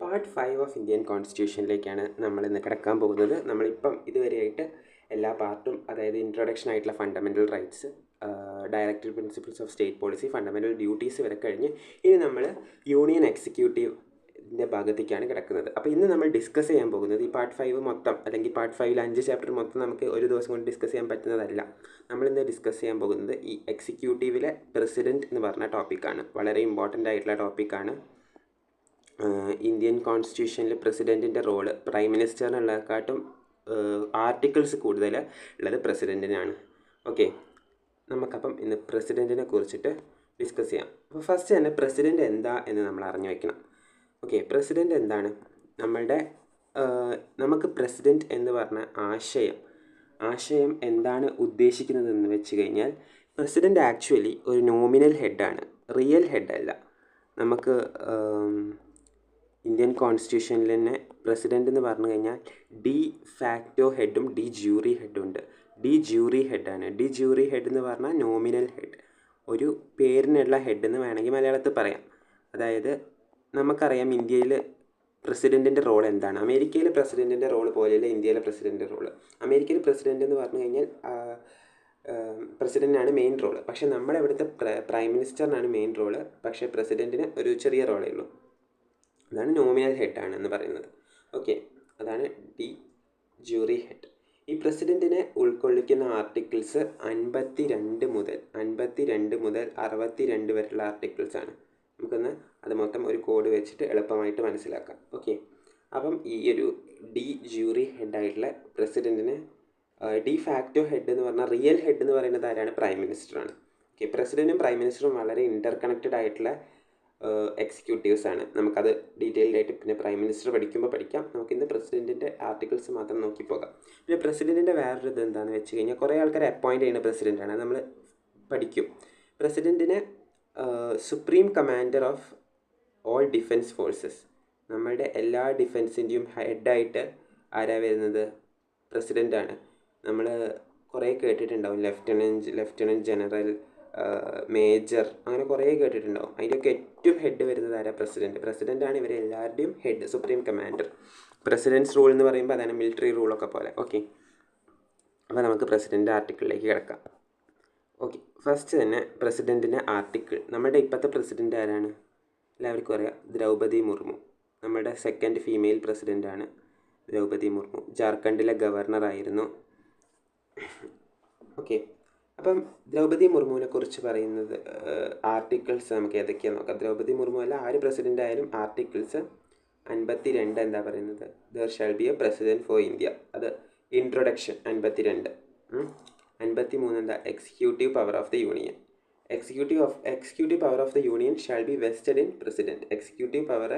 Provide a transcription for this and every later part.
Part 5 of Indian കോൺസ്റ്റിറ്റ്യൂഷനിലേക്കാണ് നമ്മൾ ഇന്ന് കിടക്കാൻ പോകുന്നത്. നമ്മളിപ്പം ഇതുവരെയായിട്ട് എല്ലാ പാർട്ടും, അതായത് ഇൻട്രൊഡക്ഷൻ ആയിട്ടുള്ള fundamental rights, directive principles of state policy, fundamental duties വരെ കഴിഞ്ഞ് ഇനി നമ്മൾ യൂണിയൻ എക്സിക്യൂട്ടീവിൻ്റെ ഭാഗത്തേക്കാണ് കിടക്കുന്നത്. അപ്പോൾ ഇന്ന് നമ്മൾ ഡിസ്കസ് ചെയ്യാൻ പോകുന്നത് ഈ പാർട്ട് 5 മൊത്തം, അല്ലെങ്കിൽ പാർട്ട് 5 5 ചാപ്റ്റർ മൊത്തം നമുക്ക് ഒരു ദിവസം കൊണ്ട് ഡിസ്കസ് ചെയ്യാൻ പറ്റുന്നതല്ല. നമ്മളിന്ന് ഡിസ്കസ് ചെയ്യാൻ പോകുന്നത് ഈ എക്സിക്യൂട്ടീവിലെ പ്രസിഡൻറ്റ് എന്ന് പറഞ്ഞ ടോപ്പിക്കാണ്. വളരെ ഇമ്പോർട്ടൻ്റ് ആയിട്ടുള്ള ടോപ്പിക്കാണ്. ഇന്ത്യൻ കോൺസ്റ്റിറ്റ്യൂഷനിൽ പ്രസിഡൻറ്റിൻ്റെ റോള് പ്രൈം മിനിസ്റ്ററിനുള്ളതിനെക്കാട്ടും ആർട്ടിക്കിൾസ് കൂടുതൽ ഉള്ളത് പ്രസിഡൻറ്റിനാണ്. ഓക്കെ, നമുക്കപ്പം ഇന്ന് പ്രസിഡൻറ്റിനെ കുറിച്ചിട്ട് ഡിസ്കസ് ചെയ്യാം. അപ്പോൾ ഫസ്റ്റ് തന്നെ പ്രസിഡൻറ്റ് എന്താ എന്ന് നമ്മൾ അറിഞ്ഞു വയ്ക്കണം. ഓക്കെ, പ്രസിഡൻറ്റ് എന്താണ്? നമുക്ക് പ്രസിഡൻറ്റ് എന്ന് പറഞ്ഞ ആശയം എന്താണ് ഉദ്ദേശിക്കുന്നതെന്ന് വെച്ച് കഴിഞ്ഞാൽ, പ്രസിഡൻറ്റ് ആക്ച്വലി ഒരു നോമിനൽ ഹെഡാണ്, റിയൽ ഹെഡല്ല. നമുക്ക് ഇന്ത്യൻ കോൺസ്റ്റിറ്റ്യൂഷനിൽ തന്നെ പ്രസിഡൻ്റ് എന്ന് പറഞ്ഞു കഴിഞ്ഞാൽ ഡി ഫാക്റ്റോ ഹെഡും ഡി ജൂറി ഹെഡും ഉണ്ട്. ഡി ജൂറി ഹെഡാണ്. ഡി ജൂറി ഹെഡ് എന്ന് പറഞ്ഞാൽ നോമിനൽ ഹെഡ്, ഒരു പേരിനുള്ള ഹെഡ് എന്ന് വേണമെങ്കിൽ മലയാളത്തിൽ പറയാം. അതായത് നമുക്കറിയാം ഇന്ത്യയിൽ പ്രസിഡൻറ്റിൻ്റെ റോൾ എന്താണ്. അമേരിക്കയിലെ പ്രസിഡൻറ്റിൻ്റെ റോൾ പോലെയല്ല ഇന്ത്യയിലെ പ്രസിഡൻറ്റിൻ്റെ റോള്. അമേരിക്കയിൽ പ്രസിഡൻ്റ് എന്ന് പറഞ്ഞു കഴിഞ്ഞാൽ പ്രസിഡൻ്റാണ് മെയിൻ റോള്. പക്ഷേ നമ്മുടെ ഇവിടുത്തെ പ്രൈം മിനിസ്റ്ററിനാണ് മെയിൻ റോള്. പക്ഷേ പ്രസിഡൻറ്റിന് ഒരു ചെറിയ റോളേ ഉള്ളൂ. അതാണ് നോമിനൽ ഹെഡാണ് എന്ന് പറയുന്നത്. ഓക്കെ, അതാണ് ഡി ജൂറി ഹെഡ്. ഈ പ്രസിഡൻറ്റിനെ ഉൾക്കൊള്ളിക്കുന്ന ആർട്ടിക്കിൾസ് 52 മുതൽ 62 വരെയുള്ള ആർട്ടിക്കിൾസാണ്. നമുക്കൊന്ന് അത് മൊത്തം ഒരു കോഡ് വെച്ചിട്ട് എളുപ്പമായിട്ട് മനസ്സിലാക്കാം. ഓക്കെ, അപ്പം ഈ ഒരു ഡി ജൂറി ഹെഡായിട്ടുള്ള പ്രസിഡൻറ്റിന് ഡി ഫാക്റ്റോ ഹെഡ് എന്ന് പറഞ്ഞാൽ റിയൽ ഹെഡ് എന്ന് പറയുന്നത് ആരാണ്? പ്രൈം മിനിസ്റ്ററാണ്. ഓക്കെ, പ്രസിഡൻറ്റും പ്രൈം മിനിസ്റ്ററും വളരെ ഇൻ്റർകണക്റ്റഡ് ആയിട്ടുള്ള എക്സിക്യൂട്ടീവ്സ് ആണ്. നമുക്കത് ഡീറ്റെയിൽഡ് ആയിട്ട് പിന്നെ പ്രൈം മിനിസ്റ്റർ പഠിക്കുമ്പോൾ പഠിക്കാം. നമുക്കിന്ന് പ്രസിഡൻറ്റിൻ്റെ ആർട്ടിക്കിൾസ് മാത്രം നോക്കി പോകാം. പിന്നെ പ്രസിഡൻറ്റിൻ്റെ വേറൊരു ഇത് എന്താണെന്ന് വെച്ച് കഴിഞ്ഞാൽ, കുറേ ആൾക്കാർ അപ്പോയിൻറ്റ് ചെയ്യുന്ന പ്രസിഡൻ്റാണ്, നമ്മൾ പഠിക്കും. പ്രസിഡൻറ്റിനെ supreme commander of all defence forces, നമ്മളുടെ എല്ലാ ഡിഫൻസിൻ്റെയും ഹെഡായിട്ട് ആരാ വരുന്നത്? പ്രസിഡൻ്റാണ്. നമ്മൾ കുറേ കേട്ടിട്ടുണ്ടാവും, ലെഫ്റ്റനൻറ്റ് ജനറൽ, മേജർ, അങ്ങനെ കുറേ കേട്ടിട്ടുണ്ടാവും. അതിൻ്റെയൊക്കെ ഏറ്റവും ഹെഡ് വരുന്നത് ആരാ? പ്രസിഡൻ്റാണ് ഇവരെ എല്ലാവരുടെയും head, supreme commander. Precedence rule എന്ന് പറയുമ്പോൾ അതാണ് മിലിറ്ററി റൂളൊക്കെ പോലെ. ഓക്കെ, അപ്പോൾ നമുക്ക് പ്രസിഡൻ്റ് ആർട്ടിക്കിളിലേക്ക് കിടക്കാം. ഓക്കെ, ഫസ്റ്റ് തന്നെ പ്രസിഡൻറ്റിൻ്റെ ആർട്ടിക്കിൾ. നമ്മുടെ ഇപ്പോഴത്തെ പ്രസിഡൻ്റ് ആരാണ്? എല്ലാവർക്കും അറിയാം, ദ്രൗപദി മുർമു. നമ്മുടെ സെക്കൻഡ് ഫീമെയിൽ പ്രസിഡൻ്റാണ് ദ്രൗപദി മുർമു. ജാർഖണ്ഡിലെ ഗവർണറായിരുന്നു. ഓക്കെ, അപ്പം ദ്രൗപദി മുർമുവിനെ കുറിച്ച് പറയുന്നത് ആർട്ടിക്കിൾസ് നമുക്ക് ഏതൊക്കെയാണെന്ന് നോക്കാം. ദ്രൗപദി മുർമു അല്ല, ആര് പ്രസിഡൻ്റ് ആയാലും ആർട്ടിക്കിൾസ് 52 എന്താ പറയുന്നത്? There shall be a president for India. അത് ഇൻട്രൊഡക്ഷൻ 52. 53 എന്താ? Executive power of the union. Executive power of the union shall be vested in president. Executive power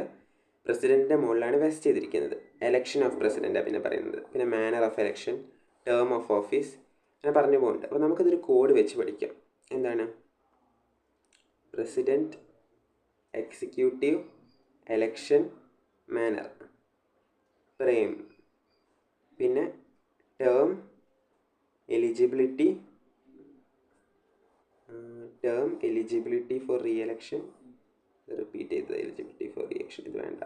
പ്രസിഡൻറ്റിൻ്റെ മുകളിലാണ് വെസ്റ്റ് ചെയ്തിരിക്കുന്നത്. എലക്ഷൻ ഓഫ് പ്രസിഡൻ്റാണ് പിന്നെ പറയുന്നത്. പിന്നെ manner of election, term of office, ഞാൻ പറഞ്ഞു പോകുന്നുണ്ട്. അപ്പോൾ നമുക്കതൊരു കോഡ് വെച്ച് പഠിക്കാം. എന്താണ്? President, executive, election, manner, Prem, പിന്നെ term, eligibility for re election. Repeat ചെയ്തത്, എലിജിബിലിറ്റി ഫോർ റീ എലക്ഷൻ ഇത് വേണ്ട.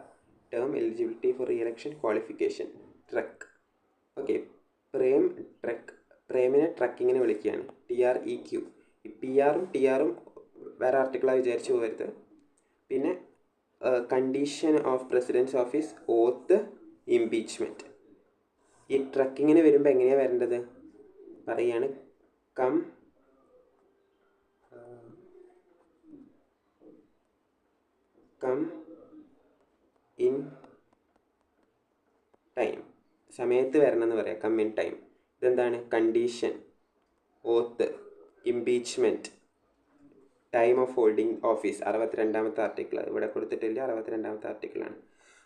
Term, eligibility for re election, qualification, truck. Okay, Prem, truck. പ്രേമിനെ ട്രക്കിങ്ങിന് വിളിക്കുകയാണ്, TREQ. ഈ PR-ഉം TR-ഉം വേറെ ആർട്ടിക്കിളാണ് വിചാരിച്ചു പോകരുത്. പിന്നെ condition of president's office, oath, impeachment. ഈ ട്രക്കിങ്ങിന് വരുമ്പോൾ എങ്ങനെയാണ് വരേണ്ടത് പറയുകയാണ്. കം ഇൻ ടൈം, സമയത്ത് വരണം എന്ന് പറയാം. Come in time. ഇതെന്താണ്? Condition, oath, impeachment, time of holding office. 62ാമത്തെ ആർട്ടിക്കിൾ ഇവിടെ കൊടുത്തിട്ടില്ല, 62ാമത്തെ ആർട്ടിക്കിളാണ്.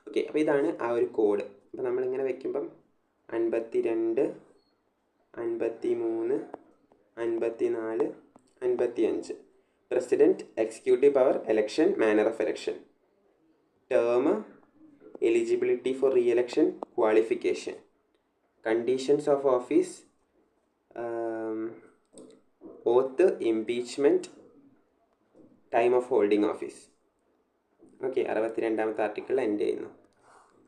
ഓക്കെ, അപ്പോൾ ഇതാണ് ആ ഒരു കോഡ്. അപ്പോൾ നമ്മളിങ്ങനെ വയ്ക്കുമ്പം 52, 53, 54, 55. President, executive power, election, manner of election, term, eligibility for re election, qualification, conditions of office, oath, impeachment, time of holding office. Okay, 62ാമത്തെ ആർട്ടിക്കിൾ എൻഡ് ചെയ്യുന്നു.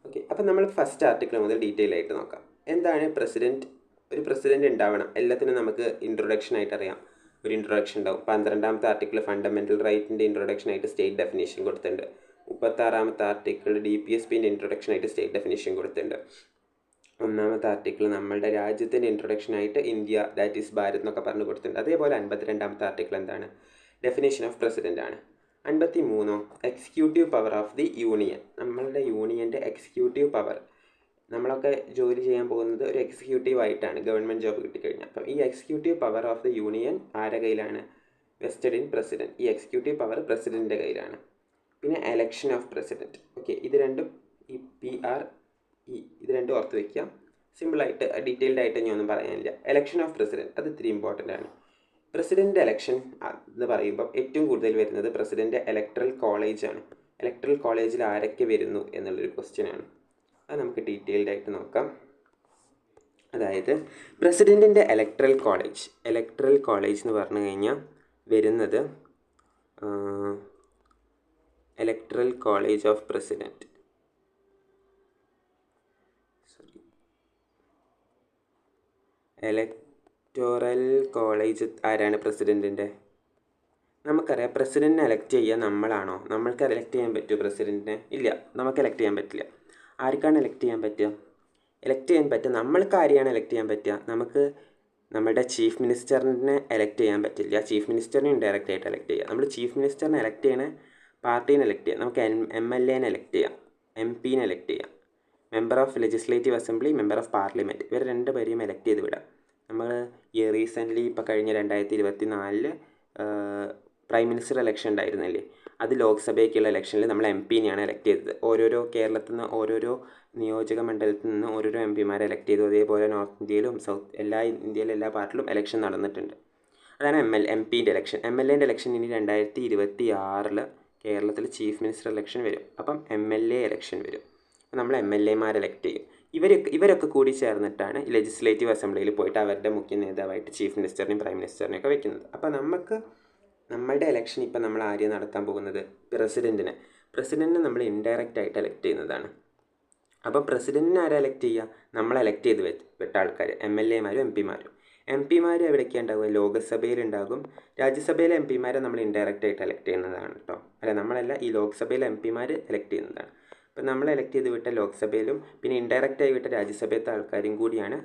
ഓക്കെ, അപ്പം നമ്മൾ ഫസ്റ്റ് ആർട്ടിക്കിൾ മുതൽ ഡീറ്റെയിൽ ആയിട്ട് നോക്കാം. എന്താണ് പ്രസിഡൻറ്റ്? ഒരു പ്രസിഡൻറ്റ് ഉണ്ടാവണം. എല്ലാത്തിനും നമുക്ക് ഇൻട്രൊഡക്ഷൻ ആയിട്ട് അറിയാം. ഒരു ഇൻട്രൊഡക്ഷൻ ഉണ്ടാവും. 12ാമത്തെ ആർട്ടിക്കിൾ ഫണ്ടമെൻ്റൽ റൈറ്റിൻ്റെ ഇൻട്രൊഡക്ഷൻ ആയിട്ട് സ്റ്റേറ്റ് ഡെഫിനേഷൻ കൊടുത്തിട്ടുണ്ട്. 36ാമത്തെ ആർട്ടിക്കിൾ DPSPൻ്റെ ഇൻട്രൊഡക്ഷൻ ആയിട്ട് സ്റ്റേറ്റ് ഡെഫിനേഷൻ കൊടുത്തിട്ടുണ്ട്. 1ാമത്തെ ആർട്ടിക്കിൾ നമ്മളുടെ രാജ്യത്തിൻ്റെ ഇൻട്രൊഡക്ഷൻ ആയിട്ട് ഇന്ത്യ, ദാറ്റ് ഈസ് ഭാരത് എന്നൊക്കെ പറഞ്ഞു കൊടുത്തിട്ടുണ്ട്. അതേപോലെ 52ാമത്തെ ആർട്ടിക്കിൾ എന്താണ്? ഡെഫിനേഷൻ ഓഫ് പ്രസിഡൻ്റ് ആണ്. 53 executive power of the union. നമ്മളുടെ യൂണിയൻ്റെ എക്സിക്യൂട്ടീവ് പവർ. നമ്മളൊക്കെ ജോലി ചെയ്യാൻ പോകുന്നത് ഒരു എക്സിക്യൂട്ടീവ് ആയിട്ടാണ്, ഗവൺമെൻറ് ജോബ് കിട്ടിക്കഴിഞ്ഞാൽ. അപ്പം ഈ executive power of the union ആരുടെ കയ്യിലാണ്? Vested in president. ഈ എക്സിക്യൂട്ടീവ് പവർ പ്രസിഡൻറ്റിൻ്റെ കയ്യിലാണ്. പിന്നെ എലക്ഷൻ ഓഫ് പ്രസിഡൻറ്റ്. ഓക്കെ, ഇത് രണ്ടും ഈ PRE ഇത് രണ്ടും ഓർത്ത് വയ്ക്കാം. സിമ്പിളായിട്ട് ഡീറ്റെയിൽഡ് ആയിട്ട് ഞാൻ ഒന്നും പറയാനില്ല. എലക്ഷൻ ഓഫ് പ്രസിഡൻറ്റ് അത് ഇത്തിരി ഇമ്പോർട്ടൻ്റ് ആണ്. പ്രസിഡൻ്റ് എലക്ഷൻ എന്ന് പറയുമ്പോൾ ഏറ്റവും കൂടുതൽ വരുന്നത് പ്രസിഡൻ്റ് ഇലക്ട്രൽ കോളേജാണ്. ഇലക്ട്രൽ കോളേജിൽ ആരൊക്കെ വരുന്നു എന്നുള്ളൊരു ക്വസ്റ്റ്യനാണ്. അത് നമുക്ക് ഡീറ്റെയിൽഡ് ആയിട്ട് നോക്കാം. അതായത് പ്രസിഡൻറ്റിൻ്റെ ഇലക്ട്രൽ കോളേജ് എന്ന് പറഞ്ഞു കഴിഞ്ഞാൽ വരുന്നത് electoral college of president. Electoral college ആരാണ് പ്രസിഡൻറ്റിൻ്റെ? നമുക്കറിയാം, പ്രസിഡൻറ്റിനെ എലക്ട് ചെയ്യുക നമ്മളാണോ? നമ്മൾക്ക് എലക്ട് ചെയ്യാൻ പറ്റുമോ പ്രസിഡൻറ്റിനെ? ഇല്ല, നമുക്ക് എലക്ട് ചെയ്യാൻ പറ്റില്ല. ആർക്കാണ് എലക്ട് ചെയ്യാൻ പറ്റുക? നമ്മൾക്ക് ആരെയാണ് എലക്ട് ചെയ്യാൻ പറ്റുക? നമുക്ക് നമ്മുടെ ചീഫ് മിനിസ്റ്ററിനെ എലക്ട് ചെയ്യാൻ പറ്റില്ല. ചീഫ് മിനിസ്റ്ററിനെ ഇൻഡയറക്റ്റ് ആയിട്ട് എലക്ട് ചെയ്യുക. നമ്മൾ ചീഫ് മിനിസ്റ്ററിനെ എലക്ട് ചെയ്യണ പാർട്ടീനെ എലക്ട് ചെയ്യാം. നമുക്ക് MLAനെ എലക്ട് ചെയ്യാം, MPനെ എലക്ട് ചെയ്യാം, member of legislative assembly, member of parliament. ഇവർ രണ്ടുപേരെയും എലക്ട് ചെയ്ത് വിടാം. നമ്മൾ ഈ റീസെൻ്റ്ലി ഇപ്പോൾ കഴിഞ്ഞ 2024 പ്രൈം മിനിസ്റ്റർ ഇലക്ഷൻ ഉണ്ടായിരുന്നില്ലേ? അത് ലോക്സഭയ്ക്കുള്ള ഇലക്ഷനിൽ നമ്മൾ MPനെയാണ് എലക്ട് ചെയ്തത്. ഓരോരോ കേരളത്തിൽ നിന്ന് ഓരോരോ നിയോജക മണ്ഡലത്തിൽ നിന്ന് ഓരോരോ MPമാരെ എലക്ട് ചെയ്തു. അതേപോലെ നോർത്ത് ഇന്ത്യയിലും ഇന്ത്യയിലെ എല്ലാ പാർട്ടിലും ഇലക്ഷൻ നടന്നിട്ടുണ്ട്. അതാണ് MPൻ്റെ ഇലക്ഷൻ. MLAൻ്റെ ഇലക്ഷൻ ഇനി 2026 കേരളത്തിൽ ചീഫ് മിനിസ്റ്റർ ഇലക്ഷൻ വരും. അപ്പം MLA ഇലക്ഷൻ വരും. നമ്മൾ MLAമാരെ എലക്ട് ചെയ്യും. ഇവരൊക്കെ കൂടി ചേർന്നിട്ടാണ് ലെജിസ്ലേറ്റീവ് അസംബ്ലിയിൽ പോയിട്ട് അവരുടെ മുഖ്യ നേതാവായിട്ട് ചീഫ് മിനിസ്റ്ററിനെയും പ്രൈം മിനിസ്റ്ററിനെയൊക്കെ വെക്കുന്നത്. അപ്പോൾ നമ്മളുടെ ഇലക്ഷൻ ഇപ്പം നമ്മൾ ആരെയാണ് നടത്താൻ പോകുന്നത്? പ്രസിഡൻറ്റിനെ നമ്മൾ ഇൻഡയറക്റ്റ് ആയിട്ട് എലക്ട് ചെയ്യുന്നതാണ്. അപ്പോൾ പ്രസിഡൻറ്റിനെ ആരെ എലക്ട് ചെയ്യുക? നമ്മൾ എലക്ട് ചെയ്ത് വിട്ട ആൾക്കാർ, MLAമാരും MPമാരും. MPമാർ എവിടെയൊക്കെയാണ് ഉണ്ടാവുക? ലോകസഭയിലുണ്ടാകും. രാജ്യസഭയിലെ MPമാരെ നമ്മൾ ഇൻഡയറക്റ്റ് ആയിട്ട് എലക്ട് ചെയ്യുന്നതാണ് കേട്ടോ. നമ്മളല്ല, ഈ ലോക്സഭയിലെ MPമാർ എലക്ട് ചെയ്യുന്നതാണ്. അപ്പോൾ നമ്മൾ എലക്ട് ചെയ്ത് വിട്ട ലോക്സഭയിലും പിന്നെ ഇൻഡയറക്റ്റായി വിട്ട രാജ്യസഭയിലത്തെ ആൾക്കാരും കൂടിയാണ്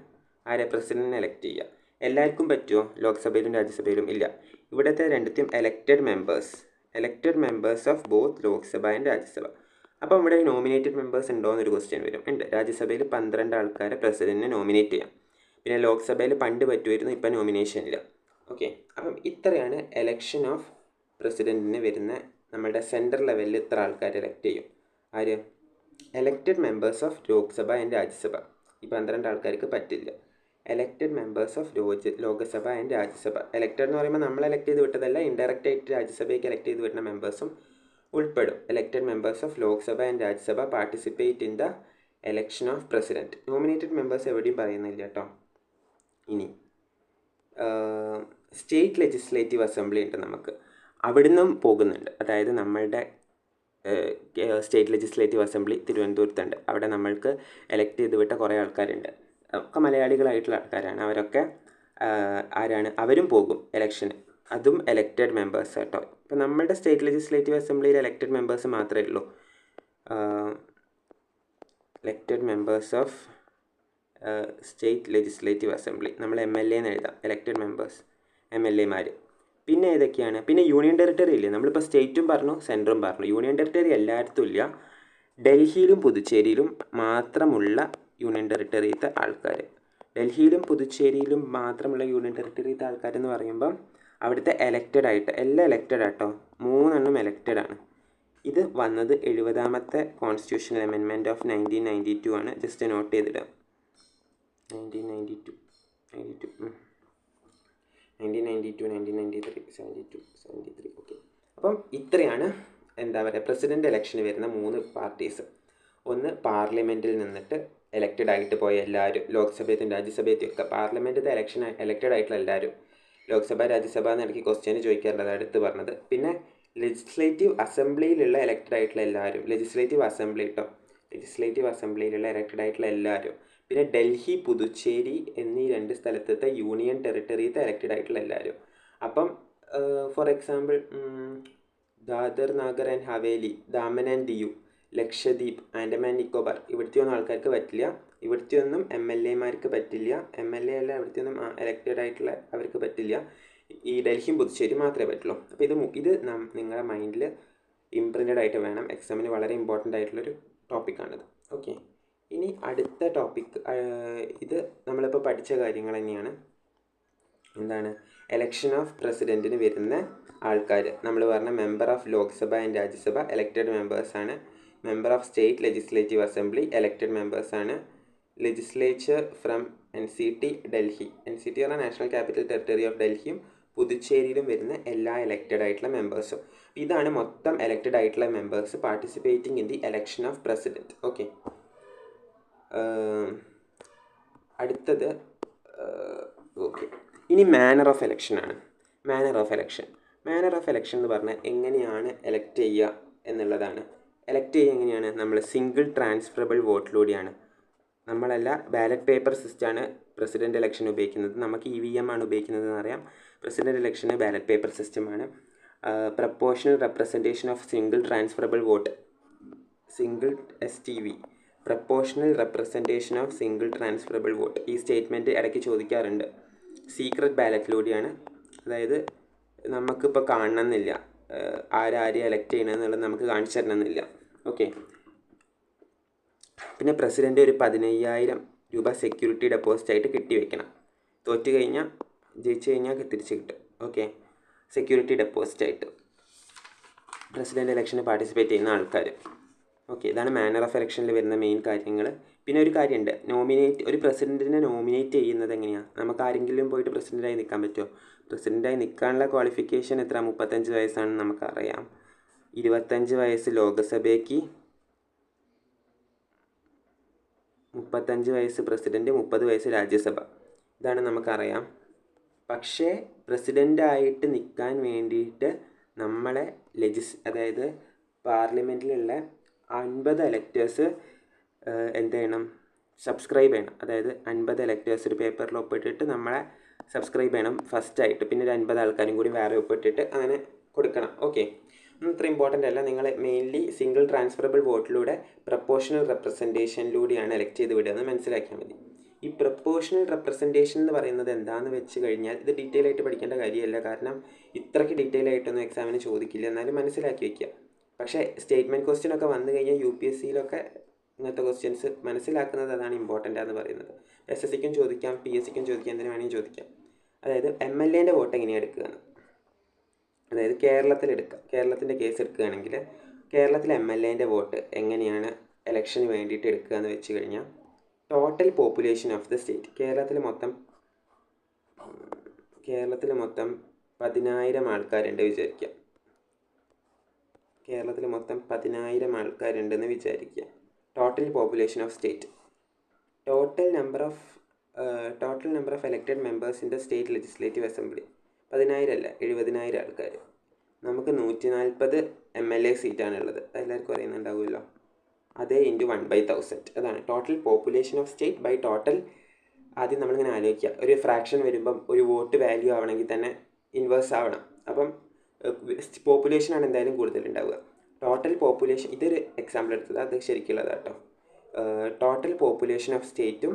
ആരെ? പ്രസിഡൻറ്റിനെ എലക്ട് ചെയ്യുക. എല്ലാവർക്കും പറ്റുമോ ലോക്സഭയിലും രാജ്യസഭയിലും? ഇല്ല. ഇവിടുത്തെ രണ്ടുത്തെയും elected members of both Lok Sabha and Rajya Sabha. അപ്പോൾ ഇവിടെ നോമിനേറ്റഡ് മെമ്പേഴ്സ് ഉണ്ടോ എന്നൊരു ക്വസ്റ്റ്യൻ വരും. ഉണ്ട്. രാജ്യസഭയിൽ 12 ആൾക്കാരെ പ്രസിഡൻറ്റിനെ നോമിനേറ്റ് ചെയ്യാം. പിന്നെ ലോക്സഭയിൽ പണ്ട് പറ്റുമായിരുന്നു, ഇപ്പം നോമിനേഷൻ ഇല്ല. ഓക്കെ, അപ്പം ഇത്രയാണ് എലക്ഷൻ ഓഫ് പ്രസിഡൻറ്റിന് വരുന്ന. നമ്മുടെ സെൻട്രൽ ലെവലിൽ ഇത്ര ആൾക്കാർ എലക്ട് ചെയ്യും. ആര്? Elected members of Lok Sabha and Rajya Sabha. ഈ 12 ആൾക്കാർക്ക് പറ്റില്ല. Elected members of Lok Sabha and Rajya Sabha. Elected എന്ന് പറയുമ്പോൾ നമ്മൾ എലക്ട് ചെയ്ത് വിട്ടതല്ല, ഇൻഡയറക്റ്റ് ആയിട്ട് രാജ്യസഭയ്ക്ക് എലക്ട് ചെയ്ത് വിടുന്ന മെമ്പേഴ്സും ഉൾപ്പെടും. Elected members of Lok Sabha and Rajya Sabha participate in the election of president. Nominated members എവിടെയും പറയുന്നില്ല കേട്ടോ. ഇനി സ്റ്റേറ്റ് ലെജിസ്ലേറ്റീവ് അസംബ്ലി ഉണ്ട് നമുക്ക്, അവിടുന്നും പോകുന്നുണ്ട്. അതായത് നമ്മളുടെ സ്റ്റേറ്റ് ലെജിസ്ലേറ്റീവ് അസംബ്ലി തിരുവനന്തപുരത്തുണ്ട്. അവിടെ നമ്മൾക്ക് എലക്ട് ചെയ്ത് വിട്ട കുറേ ആൾക്കാരുണ്ട്. ഒക്കെ മലയാളികളായിട്ടുള്ള ആൾക്കാരാണ്. അവരൊക്കെ ആരാണ്? അവരും പോകും ഇലക്ഷന്. അതും എലക്റ്റഡ് മെമ്പേഴ്സ് കേട്ടോ. ഇപ്പോൾ നമ്മളുടെ സ്റ്റേറ്റ് ലെജിസ്ലേറ്റീവ് അസംബ്ലിയിൽ എലക്റ്റഡ് മെമ്പേഴ്സ് മാത്രമേ ഉള്ളൂ. Elected members of state legislative assembly നമ്മൾ MLA എന്ന് എഴുതാം. എലക്റ്റഡ് മെമ്പേഴ്സ് MLAമാർ. പിന്നെ ഏതൊക്കെയാണ്? പിന്നെ യൂണിയൻ ടെറിട്ടറി ഇല്ലേ? നമ്മളിപ്പോൾ സ്റ്റേറ്റും പറഞ്ഞു, സെൻറ്ററും പറഞ്ഞു. യൂണിയൻ ടെറിട്ടറി എല്ലായിടത്തും ഇല്ല. ഡൽഹിയിലും പുതുച്ചേരിയിലും മാത്രമുള്ള യൂണിയൻ ടെറിട്ടറിയിലത്തെ ആൾക്കാർ. ഡൽഹിയിലും പുതുച്ചേരിയിലും മാത്രമുള്ള യൂണിയൻ ടെറിട്ടറിയിലത്തെ ആൾക്കാരെന്ന് പറയുമ്പം അവിടുത്തെ എലക്റ്റഡ് ആയിട്ട് എല്ലാം എലക്റ്റഡ് ആട്ടോ. 3 എണ്ണം എലക്റ്റഡ് ആണ്. ഇത് വന്നത് 70ാമത്തെ കോൺസ്റ്റിറ്റ്യൂഷണൽ അമെൻമെൻറ്റ് ഓഫ് 1992 ആണ്. ജസ്റ്റ് നോട്ട് ചെയ്തിടാം. 1992 1993 72 ഓക്കെ. അപ്പം ഇത്രയാണ് എന്താ പറയുക പ്രസിഡൻ്റ് ഇലക്ഷന് വരുന്ന 3 പാർട്ടീസ്. ഒന്ന് പാർലമെൻറ്റിൽ നിന്നിട്ട് എലക്റ്റഡ് ആയിട്ട് പോയ എല്ലാവരും, ലോക്സഭയത്തും രാജ്യസഭയത്തും ഒക്കെ പാർലമെൻറ്റിൻ്റെ എലക്റ്റഡ് ആയിട്ടുള്ള എല്ലാവരും. ലോക്സഭ രാജ്യസഭ എന്ന് ഇടയ്ക്ക് ക്വസ്റ്റ്യന് ചോദിക്കാറുള്ളത് അടുത്ത് പറഞ്ഞത്. പിന്നെ ലെജിസ്ലേറ്റീവ് അസംബ്ലിയിലുള്ള എലക്റ്റഡ് ആയിട്ടുള്ള എല്ലാവരും, ലെജിസ്ലേറ്റീവ് അസംബ്ലി കേട്ടോ. ലെജിസ്ലേറ്റീവ് അസംബ്ലിയിലുള്ള എലക്റ്റഡ് ആയിട്ടുള്ള എല്ലാവരും. പിന്നെ ഡൽഹി, പുതുച്ചേരി എന്നീ 2 സ്ഥലത്തത്തെ യൂണിയൻ ടെറിട്ടറിയിലത്തെ എലക്റ്റഡ് ആയിട്ടുള്ള എല്ലാവരും. അപ്പം for example Dadar Nagar and Haveli, Daman and Diu, Lakshadweep, Andaman Nicobar ഇവിടുത്തെ ഒന്നും ആൾക്കാർക്ക് പറ്റില്ല. ഇവിടുത്തെ ഒന്നും MLA-മാർക്ക് പറ്റില്ല. MLA അല്ല, ഇവിടുത്തെ ഒന്നും എലക്റ്റഡ് ആയിട്ടുള്ള അവർക്ക് പറ്റില്ല. ഈ ഡൽഹിയും പുതുച്ചേരി മാത്രമേ പറ്റുള്ളൂ. അപ്പോൾ ഇത് നിങ്ങളുടെ മൈൻഡിൽ ഇംപ്രിൻറ്റഡ് ആയിട്ട് വേണം. എക്സാമിന് വളരെ ഇമ്പോർട്ടൻ്റ് ആയിട്ടുള്ളൊരു ടോപ്പിക്കാണിത്. ഓക്കെ, ഇനി അടുത്ത ടോപ്പിക്, ഇത് നമ്മളിപ്പോൾ പഠിച്ച കാര്യങ്ങൾ തന്നെയാണ്. എന്താണ്? എലക്ഷൻ ഓഫ് പ്രസിഡൻറ്റിന് വരുന്ന ആൾക്കാർ നമ്മൾ പറഞ്ഞ member of Lok Sabha and Rajya Sabha elected മെമ്പേഴ്സാണ്. Member of state legislative assembly elected മെമ്പേഴ്സാണ്. Legislature from NCT Delhi, NCT പറഞ്ഞാൽ നാഷണൽ ക്യാപിറ്റൽ ടെറിട്ടറി ഓഫ് ഡൽഹിയും പുതുച്ചേരിയിലും വരുന്ന എല്ലാ എലക്റ്റഡ് ആയിട്ടുള്ള മെമ്പേഴ്സും. ഇതാണ് മൊത്തം എലക്റ്റഡ് ആയിട്ടുള്ള members participating in the election of president. Okay, അടുത്തത് ഓക്കെ, ഇനി മാനർ ഓഫ് എലക്ഷനാണ്. മാനർ ഓഫ് എലക്ഷൻ എന്ന് പറഞ്ഞാൽ എങ്ങനെയാണ് എലക്ട് ചെയ്യുക എന്നുള്ളതാണ്. എലക്ട് ചെയ്യുക എങ്ങനെയാണ്? നമ്മൾ സിംഗിൾ ട്രാൻസ്ഫറബിൾ വോട്ടിലൂടെയാണ്. നമ്മളല്ല, ബാലറ്റ് പേപ്പർ സിസ്റ്റമാണ് പ്രസിഡൻറ്റ് ഇലക്ഷൻ ഉപയോഗിക്കുന്നത്. നമുക്ക് EVM ആണ് ഉപയോഗിക്കുന്നത് എന്നറിയാം. പ്രസിഡൻറ്റ് ഇലക്ഷന് ബാലറ്റ് പേപ്പർ സിസ്റ്റമാണ്. Proportional representation of single transferable vote, single STV, proportional representation of single transferable vote. ഈ സ്റ്റേറ്റ്മെൻറ്റ് ഇടയ്ക്ക് ചോദിക്കാറുണ്ട്. സീക്രട്ട് ബാലറ്റിലൂടെയാണ്, അതായത് നമുക്കിപ്പോൾ കാണണമെന്നില്ല ആരെ എലക്ട് ചെയ്യണമെന്നുള്ളത് നമുക്ക് കാണിച്ചു തരണമെന്നില്ല. ഓക്കെ, പിന്നെ പ്രസിഡൻറ്റ് ഒരു 15,000 രൂപ സെക്യൂരിറ്റി ഡെപ്പോസിറ്റായിട്ട് കെട്ടിവെക്കണം. തോറ്റു കഴിഞ്ഞാൽ, ജയിച്ചു കഴിഞ്ഞാൽ തിരിച്ച് കിട്ടും. ഓക്കെ, സെക്യൂരിറ്റി ഡെപ്പോസിറ്റായിട്ട് പ്രസിഡൻറ്റ് ഇലക്ഷന് പാർട്ടിസിപ്പേറ്റ് ചെയ്യുന്ന ആൾക്കാർ. ഓക്കെ, ഇതാണ് മാനർ ഓഫ് എലക്ഷനിൽ വരുന്ന മെയിൻ കാര്യങ്ങൾ. പിന്നെ ഒരു കാര്യമുണ്ട്, ഒരു പ്രസിഡൻറ്റിനെ നോമിനേറ്റ് ചെയ്യുന്നത് എങ്ങനെയാണ്? നമുക്ക് ആരെങ്കിലും പോയിട്ട് പ്രസിഡൻ്റായി നിൽക്കാൻ പറ്റുമോ? പ്രസിഡൻ്റായി നിൽക്കാനുള്ള ക്വാളിഫിക്കേഷൻ എത്ര? 35 വയസ്സാണെന്ന് നമുക്കറിയാം. 25 വയസ്സ് ലോകസഭയ്ക്ക്, 35 വയസ്സ് പ്രസിഡൻറ്റ്, 30 വയസ്സ് രാജ്യസഭ. ഇതാണ് നമുക്കറിയാം. പക്ഷേ പ്രസിഡൻ്റായിട്ട് നിൽക്കാൻ വേണ്ടിയിട്ട് നമ്മളെ അതായത് പാർലമെൻറ്റിലുള്ള 50 എലക്ടേഴ്സ് എന്ത് ചെയ്യണം? സബ്സ്ക്രൈബ് ചെയ്യണം. അതായത് 50 എലക്ടേഴ്സ് ഒരു പേപ്പറിൽ ഒപ്പിട്ടിട്ട് നമ്മളെ സബ്സ്ക്രൈബ് ചെയ്യണം ഫസ്റ്റായിട്ട്. പിന്നെ ഒരു 50 ആൾക്കാരും കൂടി വേറെ ഒപ്പിട്ടിട്ട് അങ്ങനെ കൊടുക്കണം. ഓക്കെ, ഇത്ര ഇമ്പോർട്ടൻ്റ് അല്ല. നിങ്ങൾ മെയിൻലി സിംഗിൾ ട്രാൻസ്ഫറബിൾ വോട്ടിലൂടെ പ്രപ്പോർഷണൽ റെപ്രസെൻറ്റേഷനിലൂടെയാണ് എലക്ട് ചെയ്ത് വിടുക എന്ന് മനസ്സിലാക്കിയാൽ മതി. ഈ പ്രപ്പോർഷണൽ റെപ്രസെൻറ്റേഷൻ എന്ന് പറയുന്നത് എന്താണെന്ന് വെച്ച് കഴിഞ്ഞാൽ, ഇത് ഡീറ്റെയിൽ ആയിട്ട് പഠിക്കേണ്ട കാര്യമല്ല. കാരണം ഇത്രയ്ക്ക് ഡീറ്റെയിൽ ആയിട്ടൊന്നും എക്സാമിന് ചോദിക്കില്ല. എന്നാലും മനസ്സിലാക്കി വയ്ക്കുക. പക്ഷേ സ്റ്റേറ്റ്മെൻറ്റ് ക്വസ്റ്റ്യൻ ഒക്കെ വന്നു കഴിഞ്ഞാൽ UPSCയിലൊക്കെ ഇങ്ങനത്തെ ക്വസ്റ്റ്യൻസ് മനസ്സിലാക്കുന്നത് അതാണ് ഇമ്പോർട്ടൻ്റ് എന്ന് പറയുന്നത്. SSCക്കും ചോദിക്കാം, PSCക്കും ചോദിക്കാം, എന്തിനു വേണമെങ്കിൽ ചോദിക്കാം. അതായത് MLAൻ്റെ വോട്ട് എങ്ങനെയാണ് എടുക്കുകയെന്ന്, അതായത് കേരളത്തിൻ്റെ കേസ് എടുക്കുകയാണെങ്കിൽ കേരളത്തിലെ MLAൻ്റെ വോട്ട് എങ്ങനെയാണ് എലക്ഷന് വേണ്ടിയിട്ട് എടുക്കുക എന്ന് വെച്ച് കഴിഞ്ഞാൽ, total population of the state, കേരളത്തിൽ മൊത്തം 10,000 ആൾക്കാരുണ്ട് വിചാരിക്കുക. കേരളത്തിൽ മൊത്തം 10,000 ആൾക്കാരുണ്ടെന്ന് വിചാരിക്കുക. Total population of state, total number of elected members in the state legislative assembly 10,000 അല്ല, 70,000 ആൾക്കാർ. നമുക്ക് 140 MLA സീറ്റാണുള്ളത്. അതെല്ലാവർക്കും അറിയുന്നുണ്ടാവുമല്ലോ. അതേ ഇൻറ്റു 1/1000, അതാണ് total population of state by total. ആദ്യം നമ്മളിങ്ങനെ ആലോചിക്കുക, ഒരു ഫ്രാക്ഷൻ വരുമ്പം ഒരു വോട്ട് വാല്യൂ ആവണമെങ്കിൽ തന്നെ ഇൻവേഴ്സ് ആവണം. അപ്പം പോപ്പുലേഷനാണ് എന്തായാലും കൂടുതലുണ്ടാവുക. ടോട്ടൽ പോപ്പുലേഷൻ, ഇതൊരു എക്സാമ്പിൾ എടുത്തത്, അത് ശരിക്കുള്ളത് കേട്ടോ. ടോട്ടൽ പോപ്പുലേഷൻ ഓഫ് സ്റ്റേറ്റും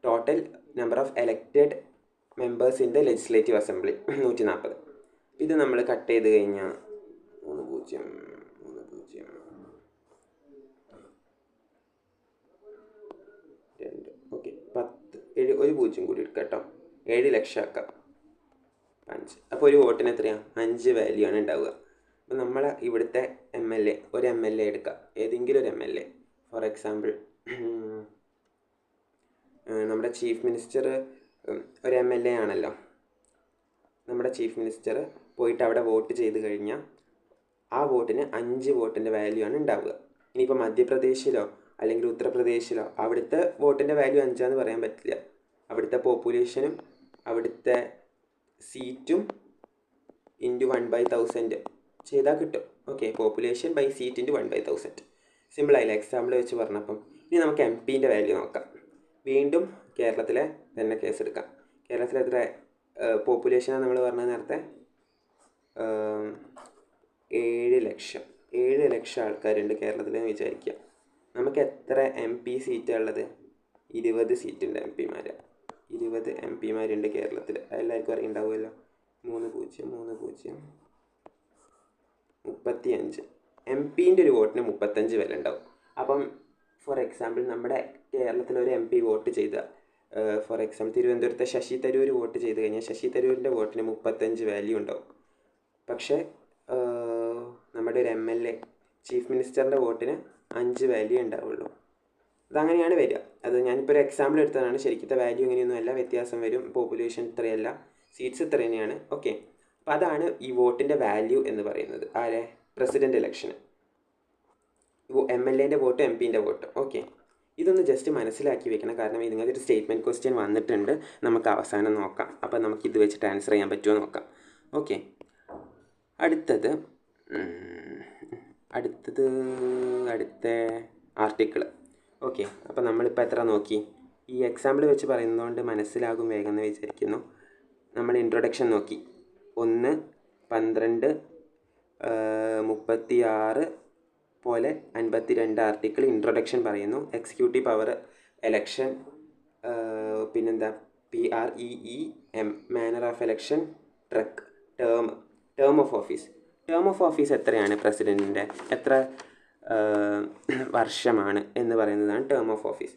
total number of elected members in the legislative assembly 140. ഇത് നമ്മൾ കട്ട് ചെയ്ത് കഴിഞ്ഞാൽ 3 2 ഓക്കെ 10 ഒരു 0 കൂടി എടുക്കാം കേട്ടോ. 7 ലക്ഷം ആക്കാം 5. അപ്പോൾ ഒരു വോട്ടിന് എത്രയാണ്? 5 വാല്യൂ ആണ് ഉണ്ടാവുക. അപ്പോൾ നമ്മൾ ഇവിടുത്തെ ഒരു MLA എടുക്കുക, ഏതെങ്കിലും ഒരു MLA. ഫോർ എക്സാമ്പിൾ നമ്മുടെ ചീഫ് മിനിസ്റ്റർ ഒരു MLA ആണല്ലോ. നമ്മുടെ ചീഫ് മിനിസ്റ്റർ പോയിട്ട് അവിടെ വോട്ട് ചെയ്ത് കഴിഞ്ഞാൽ ആ വോട്ടിന് 5 വോട്ടിൻ്റെ വാല്യൂ ആണ് ഉണ്ടാവുക. ഇനിയിപ്പോൾ മധ്യപ്രദേശിലോ അല്ലെങ്കിൽ ഉത്തർപ്രദേശിലോ അവിടുത്തെ വോട്ടിൻ്റെ വാല്യൂ 5 പറയാൻ പറ്റില്ല. അവിടുത്തെ പോപ്പുലേഷനും അവിടുത്തെ സീറ്റും ഇൻറ്റു 1/1000 ചെയ്താൽ കിട്ടും. Okay, population by seat into 1/1000. സിമ്പിളായില്ല എക്സാമ്പിൾ വെച്ച് പറഞ്ഞപ്പം. ഇനി നമുക്ക് എം പിൻ്റെ വാല്യൂ നോക്കാം. വീണ്ടും കേരളത്തിലെ തന്നെ കേസ് എടുക്കാം. കേരളത്തിലെ എത്ര പോപ്പുലേഷനാണ് നമ്മൾ പറഞ്ഞത് നേരത്തെ? 7 ലക്ഷം. 7 ലക്ഷം ആൾക്കാരുണ്ട് കേരളത്തിലെന്ന് വിചാരിക്കുക. നമുക്ക് എത്ര എം പി സീറ്റാണ് ഉള്ളത്? 20 സീറ്റുണ്ട് എം പിമാർ. 20 എം പിമാരുണ്ട് കേരളത്തിൽ. എല്ലാവർക്കും അറിയുണ്ടാവുമല്ലോ. 3-0-3-0 35. എം പിൻ്റെ ഒരു വോട്ടിന് 35 വില ഉണ്ടാവും. അപ്പം ഫോർ എക്സാമ്പിൾ നമ്മുടെ കേരളത്തിലൊരു എം പി വോട്ട് ചെയ്ത, ഫോർ എക്സാമ്പിൾ തിരുവനന്തപുരത്തെ ശശി തരൂർ വോട്ട് ചെയ്ത് കഴിഞ്ഞാൽ ശശി തരൂരിൻ്റെ വോട്ടിന് 35 വാല്യൂ ഉണ്ടാവും. പക്ഷേ നമ്മുടെ ഒരു എം എൽ എ ചീഫ് മിനിസ്റ്ററിൻ്റെ വോട്ടിന് 5 വാല്യൂ ഉണ്ടാവുള്ളൂ. അതങ്ങനെയാണ് വരിക. അത് ഞാനിപ്പോൾ ഒരു എക്സാമ്പിൾ എടുത്തതാണ്. ശരിക്കത്തെ വാല്യൂ ഇങ്ങനെയൊന്നുമല്ല, വ്യത്യാസം വരും. പോപ്പുലേഷൻ ഇത്രയല്ല, സീറ്റ്സ് ഇത്ര തന്നെയാണ്. ഓക്കെ, അപ്പോൾ അതാണ് ഈ വോട്ടിൻ്റെ വാല്യൂ എന്ന് പറയുന്നത്. ആരെ? പ്രസിഡൻ്റ് ഇലക്ഷന്. എം എൽ എൻ്റെ വോട്ട്, എം പിൻ്റെ വോട്ട്. ഓക്കെ, ഇതൊന്ന് ജസ്റ്റ് മനസ്സിലാക്കി വെക്കണം. കാരണം ഇതിനകത്ത് ഒരു സ്റ്റേറ്റ്മെൻറ്റ് ക്വസ്റ്റ്യൻ വന്നിട്ടുണ്ട്. നമുക്ക് അവസാനം നോക്കാം. അപ്പോൾ നമുക്ക് ഇത് വെച്ചിട്ട് ആൻസർ ചെയ്യാൻ പറ്റുമോ നോക്കാം. ഓക്കെ, അടുത്ത ആർട്ടിക്കിൾ. ഓക്കെ, അപ്പോൾ നമ്മളിപ്പോൾ എത്ര നോക്കി? ഈ എക്സാമ്പിൾ വെച്ച് പറയുന്നതുകൊണ്ട് മനസ്സിലാകും വേഗം എന്ന് വിചാരിക്കുന്നു. നമ്മൾ ഇൻട്രൊഡക്ഷൻ നോക്കി. 1, 12, 36 പോലെ 52 ആർട്ടിക്കിൾ ഇൻട്രൊഡക്ഷൻ പറയുന്നു. എക്സിക്യൂട്ടീവ് പവർ, എലക്ഷൻ, പിന്നെന്താ PREEM, manor of election, truck, term of office. Term of office എത്രയാണ് പ്രസിഡൻറ്റിൻ്റെ? എത്ര വർഷമാണ് എന്ന് പറയുന്നതാണ് ടേം ഓഫ് ഓഫീസ്.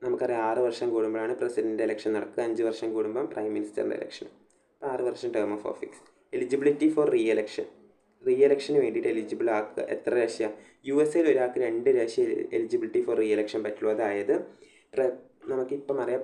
നമുക്കറിയാം 6 വർഷം കൂടുമ്പോഴാണ് പ്രസിഡൻ്റ് ഇലക്ഷൻ നടക്കുക. 5 വർഷം കൂടുമ്പം പ്രൈം മിനിസ്റ്ററിൻ്റെ ഇലക്ഷൻ. 6 വർഷം term of office. Eligibility for re എലക്ഷന് വേണ്ടിയിട്ട് എലിജിബിൾ ആക്കുക എത്ര പ്രാവശ്യം? USA ഒരാൾക്ക് 2 പ്രാവശ്യം എലിജിബിലിറ്റി ഫോർ റീ എലക്ഷൻ പറ്റുള്ളൂ. അതായത് നമുക്കിപ്പം അറിയാം,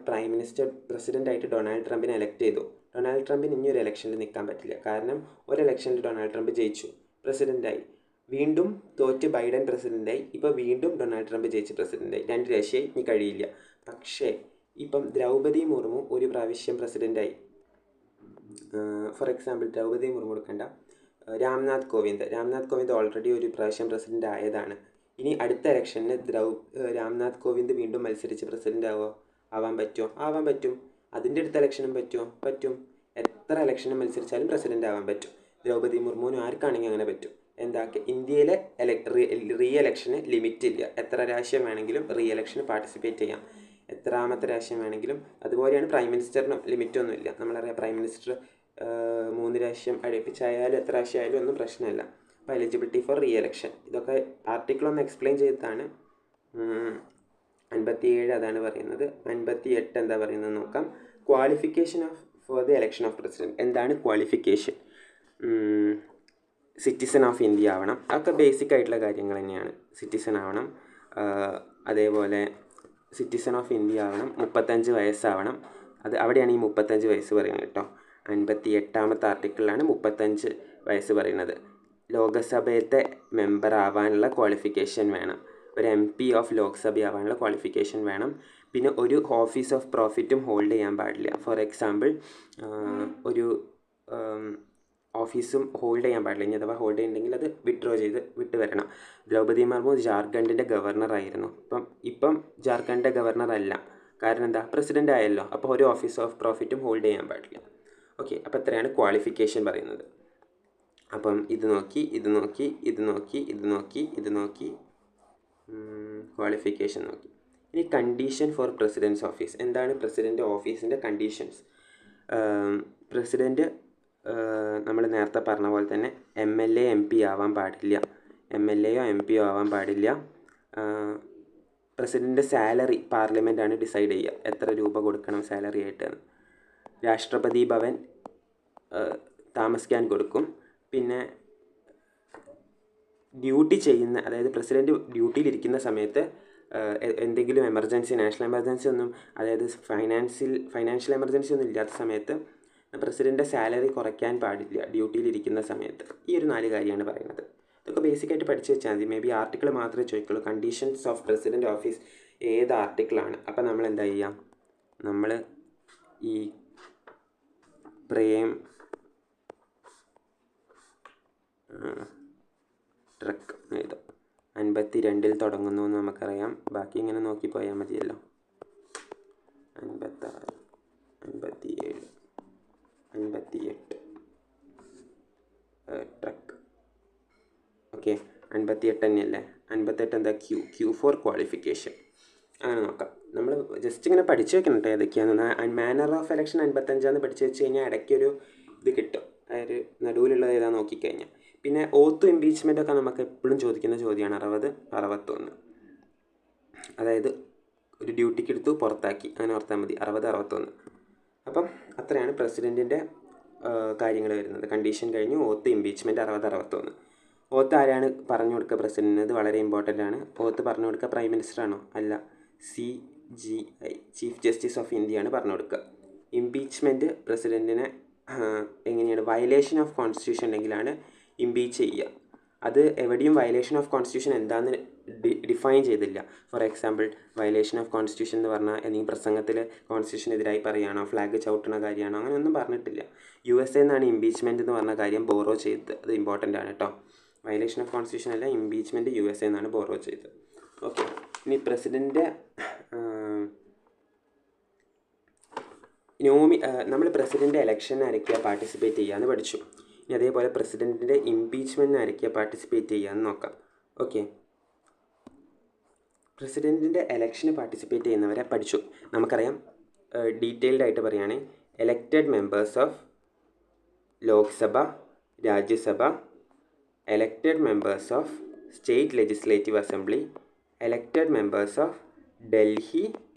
പ്രസിഡൻ്റായിട്ട് ഡൊണാൾഡ് ട്രംപിനെ എലക്ട് ചെയ്തു. ഡൊണാൾഡ് ട്രംപിന് ഇനിയൊരു ഇലക്ഷനിൽ നിൽക്കാൻ പറ്റില്ല. കാരണം ഒരു ഇലക്ഷനിൽ ഡൊണാൾഡ് ട്രംപ് ജയിച്ചു, പ്രസിഡൻ്റായി. വീണ്ടും തോറ്റ് ബൈഡൻ പ്രസിഡൻ്റായി. ഇപ്പോൾ വീണ്ടും ഡൊണാൾഡ് ട്രംപ് ജയിച്ച് പ്രസിഡൻ്റായി. 2 പ്രാവശ്യമായി, ഇനി കഴിയില്ല. പക്ഷേ ഇപ്പം ദ്രൗപദി മുർമു ഒരു പ്രാവശ്യം പ്രസിഡൻ്റായി. ഫോർ എക്സാമ്പിൾ ദ്രൗപദി മുർമു എടുക്കേണ്ട, രാംനാഥ് കോവിന്ദ് ഓൾറെഡി ഒരു പ്രാവശ്യം പ്രസിഡൻ്റ് ആയതാണ്. ഇനി അടുത്ത ഇലക്ഷന് രാംനാഥ് കോവിന്ദ് വീണ്ടും മത്സരിച്ച് പ്രസിഡൻ്റ് ആവാൻ പറ്റുമോ? ആവാൻ പറ്റും. അതിൻ്റെ അടുത്ത ഇലക്ഷനും പറ്റുമോ? പറ്റും. എത്ര ഇലക്ഷനും മത്സരിച്ചാലും പ്രസിഡൻ്റ് ആവാൻ പറ്റും. ദ്രൗപദി മുർമുവിനും ആർക്കാണെങ്കിൽ അങ്ങനെ പറ്റും. ഇന്ത്യയിലെ റീ എലക്ഷന് ലിമിറ്റ് ഇല്ല. എത്ര പ്രാവശ്യം വേണമെങ്കിലും റീ എലക്ഷന് പാർട്ടിസിപ്പേറ്റ് ചെയ്യാം, എത്രാമത്തെ പ്രാവശ്യം വേണമെങ്കിലും. അതുപോലെയാണ് പ്രൈം മിനിസ്റ്ററിനും ലിമിറ്റൊന്നുമില്ല. നമ്മളറിയാം പ്രൈം മിനിസ്റ്റർ 3 പ്രാവശ്യം അടുപ്പിച്ചായാലും എത്ര പ്രാവശ്യം ആയാലും ഒന്നും പ്രശ്നമില്ല. അപ്പോൾ എലിജിബിലിറ്റി ഫോർ റീ എലക്ഷൻ ഇതൊക്കെ ആർട്ടിക്കിൾ ഒന്ന് എക്സ്പ്ലെയിൻ ചെയ്തതാണ്. 57 അതാണ് പറയുന്നത്. 58 എന്താ പറയുന്നത് നോക്കാം. Qualification for the election of president. എന്താണ് ക്വാളിഫിക്കേഷൻ? സിറ്റിസൺ ഓഫ് ഇന്ത്യ ആവണം. അതൊക്കെ ബേസിക് ആയിട്ടുള്ള കാര്യങ്ങൾ തന്നെയാണ്. സിറ്റിസൺ ആവണം. അതേപോലെ സിറ്റിസൺ ഓഫ് ഇന്ത്യ ആവണം. 35 വയസ്സാവണം. അവിടെയാണ് ഈ 35 വയസ്സ് പറയുന്നത് കേട്ടോ. 58ാമത്തെ ആർട്ടിക്കിളിലാണ് 35 വയസ്സ് പറയുന്നത്. ലോകസഭയത്തെ മെമ്പർ ആവാനുള്ള ക്വാളിഫിക്കേഷൻ വേണം. ഒരു MP ഓഫ് ലോക്സഭ ആവാനുള്ള ക്വാളിഫിക്കേഷൻ വേണം. പിന്നെ ഒരു ഓഫീസ് ഓഫ് പ്രോഫിറ്റും ഹോൾഡ് ചെയ്യാൻ പാടില്ല. ഫോർ എക്സാമ്പിൾ ഒരു ഓഫീസും ഹോൾഡ് ചെയ്യാൻ പാടില്ല. ഇനി അഥവാ ഹോൾഡ് ചെയ്യുന്നുണ്ടെങ്കിൽ അത് വിഡ്രോ ചെയ്ത് വിട്ട് വരണം. ദ്രൗപദി മുർമു ജാർഖണ്ഡിൻ്റെ ഗവർണറായിരുന്നു. ഇപ്പം ജാർഖണ്ഡിൻ്റെ ഗവർണർ അല്ല. കാരണം എന്താ? പ്രസിഡൻ്റ് ആയല്ലോ. അപ്പോൾ ഒരു ഓഫീസ് ഓഫ് പ്രോഫിറ്റും ഹോൾഡ് ചെയ്യാൻ പാടില്ല. ഓക്കെ, അപ്പോൾ എത്രയാണ് ക്വാളിഫിക്കേഷൻ പറയുന്നത്. അപ്പം ഇത് നോക്കി ക്വാളിഫിക്കേഷൻ നോക്കി. ഇനി കണ്ടീഷൻ ഫോർ പ്രസിഡൻസ് ഓഫീസ്. എന്താണ് പ്രസിഡൻ്റ് ഓഫീസിൻ്റെ കണ്ടീഷൻസ്? പ്രസിഡൻറ്റ് നമ്മൾ നേരത്തെ പറഞ്ഞ പോലെ തന്നെ MLA MP ആവാൻ പാടില്ല. MLAയോ MP ആവാൻ പാടില്ല. പ്രസിഡൻ്റ് സാലറി പാർലമെൻറ്റാണ് ഡിസൈഡ് ചെയ്യുക, എത്ര രൂപ കൊടുക്കണം സാലറി ആയിട്ട്. രാഷ്ട്രപതി ഭവൻ താമസിക്കാൻ കൊടുക്കും. പിന്നെ ഡ്യൂട്ടി ചെയ്യുന്ന, അതായത് പ്രസിഡൻറ്റ് ഡ്യൂട്ടിയിലിരിക്കുന്ന സമയത്ത് എന്തെങ്കിലും എമർജൻസി, നാഷണൽ എമർജൻസി ഒന്നും, അതായത് ഫൈനാൻഷ്യൽ എമർജൻസി ഒന്നും ഇല്ലാത്ത സമയത്ത് പ്രസിഡൻ്റെ സാലറി കുറയ്ക്കാൻ പാടില്ല ഡ്യൂട്ടിയിലിരിക്കുന്ന സമയത്ത്. ഈ ഒരു 4 കാര്യമാണ് പറയുന്നത്. ഇതൊക്കെ ബേസിക്കായിട്ട് പഠിച്ചു വെച്ചാൽ മതി. മേ ബി ആർട്ടിക്കിൾ മാത്രമേ ചോദിക്കുള്ളൂ. കണ്ടീഷൻസ് ഓഫ് പ്രസിഡൻറ്റ് ഓഫീസ് ഏത് ആർട്ടിക്കിളാണ്? അപ്പോൾ നമ്മൾ എന്താ ചെയ്യാം? നമ്മൾ ഈ പ്രേം ട്രക്ക് എഴുതാം. 52 തുടങ്ങുന്നു എന്ന് നമുക്കറിയാം. ബാക്കി ഇങ്ങനെ നോക്കി പോയാൽ മതിയല്ലോ. 56, 57, 58 ട്രക്ക്. ഓക്കെ, 58 തന്നെയല്ലേ? 58 എന്താ? Q for qualification. അങ്ങനെ നോക്കാം. നമ്മൾ ജസ്റ്റ് ഇങ്ങനെ പഠിച്ചു വെക്കണം കേട്ടോ ഏതൊക്കെയാണെന്ന്. മാനർ ഓഫ് എലക്ഷൻ 55 പഠിച്ചു വെച്ച് കഴിഞ്ഞാൽ ഇടയ്ക്കൊരു ഇത് കിട്ടും. അതായത് നടുവിലുള്ളത് ഏതാണെന്ന് നോക്കിക്കഴിഞ്ഞാൽ. പിന്നെ ഓത്ത് ഇംപീച്ച്മെൻ്റ് ഒക്കെ നമുക്ക് എപ്പോഴും ചോദിക്കുന്ന ചോദ്യമാണ് 60, 61. അതായത് ഒരു ഡ്യൂട്ടിക്ക് എടുത്തു പുറത്താക്കി, അങ്ങനെ ഓർത്താൽ മതി. 60, 61. അപ്പം അത്രയാണ് പ്രസിഡൻറ്റിൻ്റെ കാര്യങ്ങൾ വരുന്നത്. കണ്ടീഷൻ കഴിഞ്ഞു. ഓത്ത് ഇംപീച്ച്മെൻറ്റ് 60, 61. ഓത്ത് ആരാണ് പറഞ്ഞു കൊടുക്കുക പ്രസിഡൻറ്റിന്? ഇത് വളരെ ഇമ്പോർട്ടൻ്റ് ആണ്. ഓത്ത് പറഞ്ഞു കൊടുക്കുക പ്രൈം മിനിസ്റ്റർ ആണോ? അല്ല, CGI ചീഫ് ജസ്റ്റിസ് ഓഫ് ഇന്ത്യയാണ് പറഞ്ഞു കൊടുക്കുക. ഇംപീച്ച്മെൻറ്റ് പ്രസിഡൻറ്റിനെ എങ്ങനെയാണ്? വയലേഷൻ ഓഫ് കോൺസ്റ്റിറ്റ്യൂഷൻ ഉണ്ടെങ്കിലാണ് ഇംപീച്ച് ചെയ്യുക. അത് എവിടെയും വയലേഷൻ ഓഫ് കോൺസ്റ്റിറ്റ്യൂഷൻ എന്താണെന്ന് ഡിഫൈൻ ചെയ്തില്ല. For example, violation of constitution എന്ന് പറഞ്ഞാൽ എന്തെങ്കിലും പ്രസംഗത്തിൽ കോൺസ്റ്റിറ്റ്യൂഷനെതിരായി പറയുകയാണോ, ഫ്ലാഗ് ചവിട്ടുന്ന കാര്യമാണോ, അങ്ങനെയൊന്നും പറഞ്ഞിട്ടില്ല. USA എന്നാണ് ഇംപീച്ച്മെൻറ്റ് എന്ന് പറഞ്ഞ കാര്യം ബോറോ ചെയ്തത്. അത് ഇമ്പോർട്ടൻ്റ് ആണ് കേട്ടോ. വയലേഷൻ ഓഫ് കോൺസ്റ്റിറ്റ്യൂഷൻ അല്ല, ഇംപീച്ച്മെൻറ്റ് USA എന്നാണ് ബോറോ ചെയ്തത്. ഓക്കെ, ഇനി പ്രസിഡൻറ്റ് നമ്മൾ പ്രസിഡൻറ്റ് ഇലക്ഷന് ആരൊക്കെയാണ് പാർട്ടിസിപ്പേറ്റ് ചെയ്യാമെന്ന് പഠിച്ചു. ഇനി അതേപോലെ പ്രസിഡൻറ്റിൻ്റെ ഇംപീച്ച്മെൻറ്റിന് ആരൊക്കെയാണ് പാർട്ടിസിപ്പേറ്റ് ചെയ്യാമെന്ന് നോക്കാം. ഓക്കെ, പ്രസിഡൻറ്റിൻ്റെ ഇലക്ഷന് പാർട്ടിസിപ്പേറ്റ് ചെയ്യുന്നവരെ പഠിച്ചു. നമുക്കറിയാം, ഡീറ്റെയിൽഡ് ആയിട്ട് പറയുകയാണെങ്കിൽ elected members of Lok Sabha, Rajya Sabha, elected members of state legislative assembly, elected members of Delhi,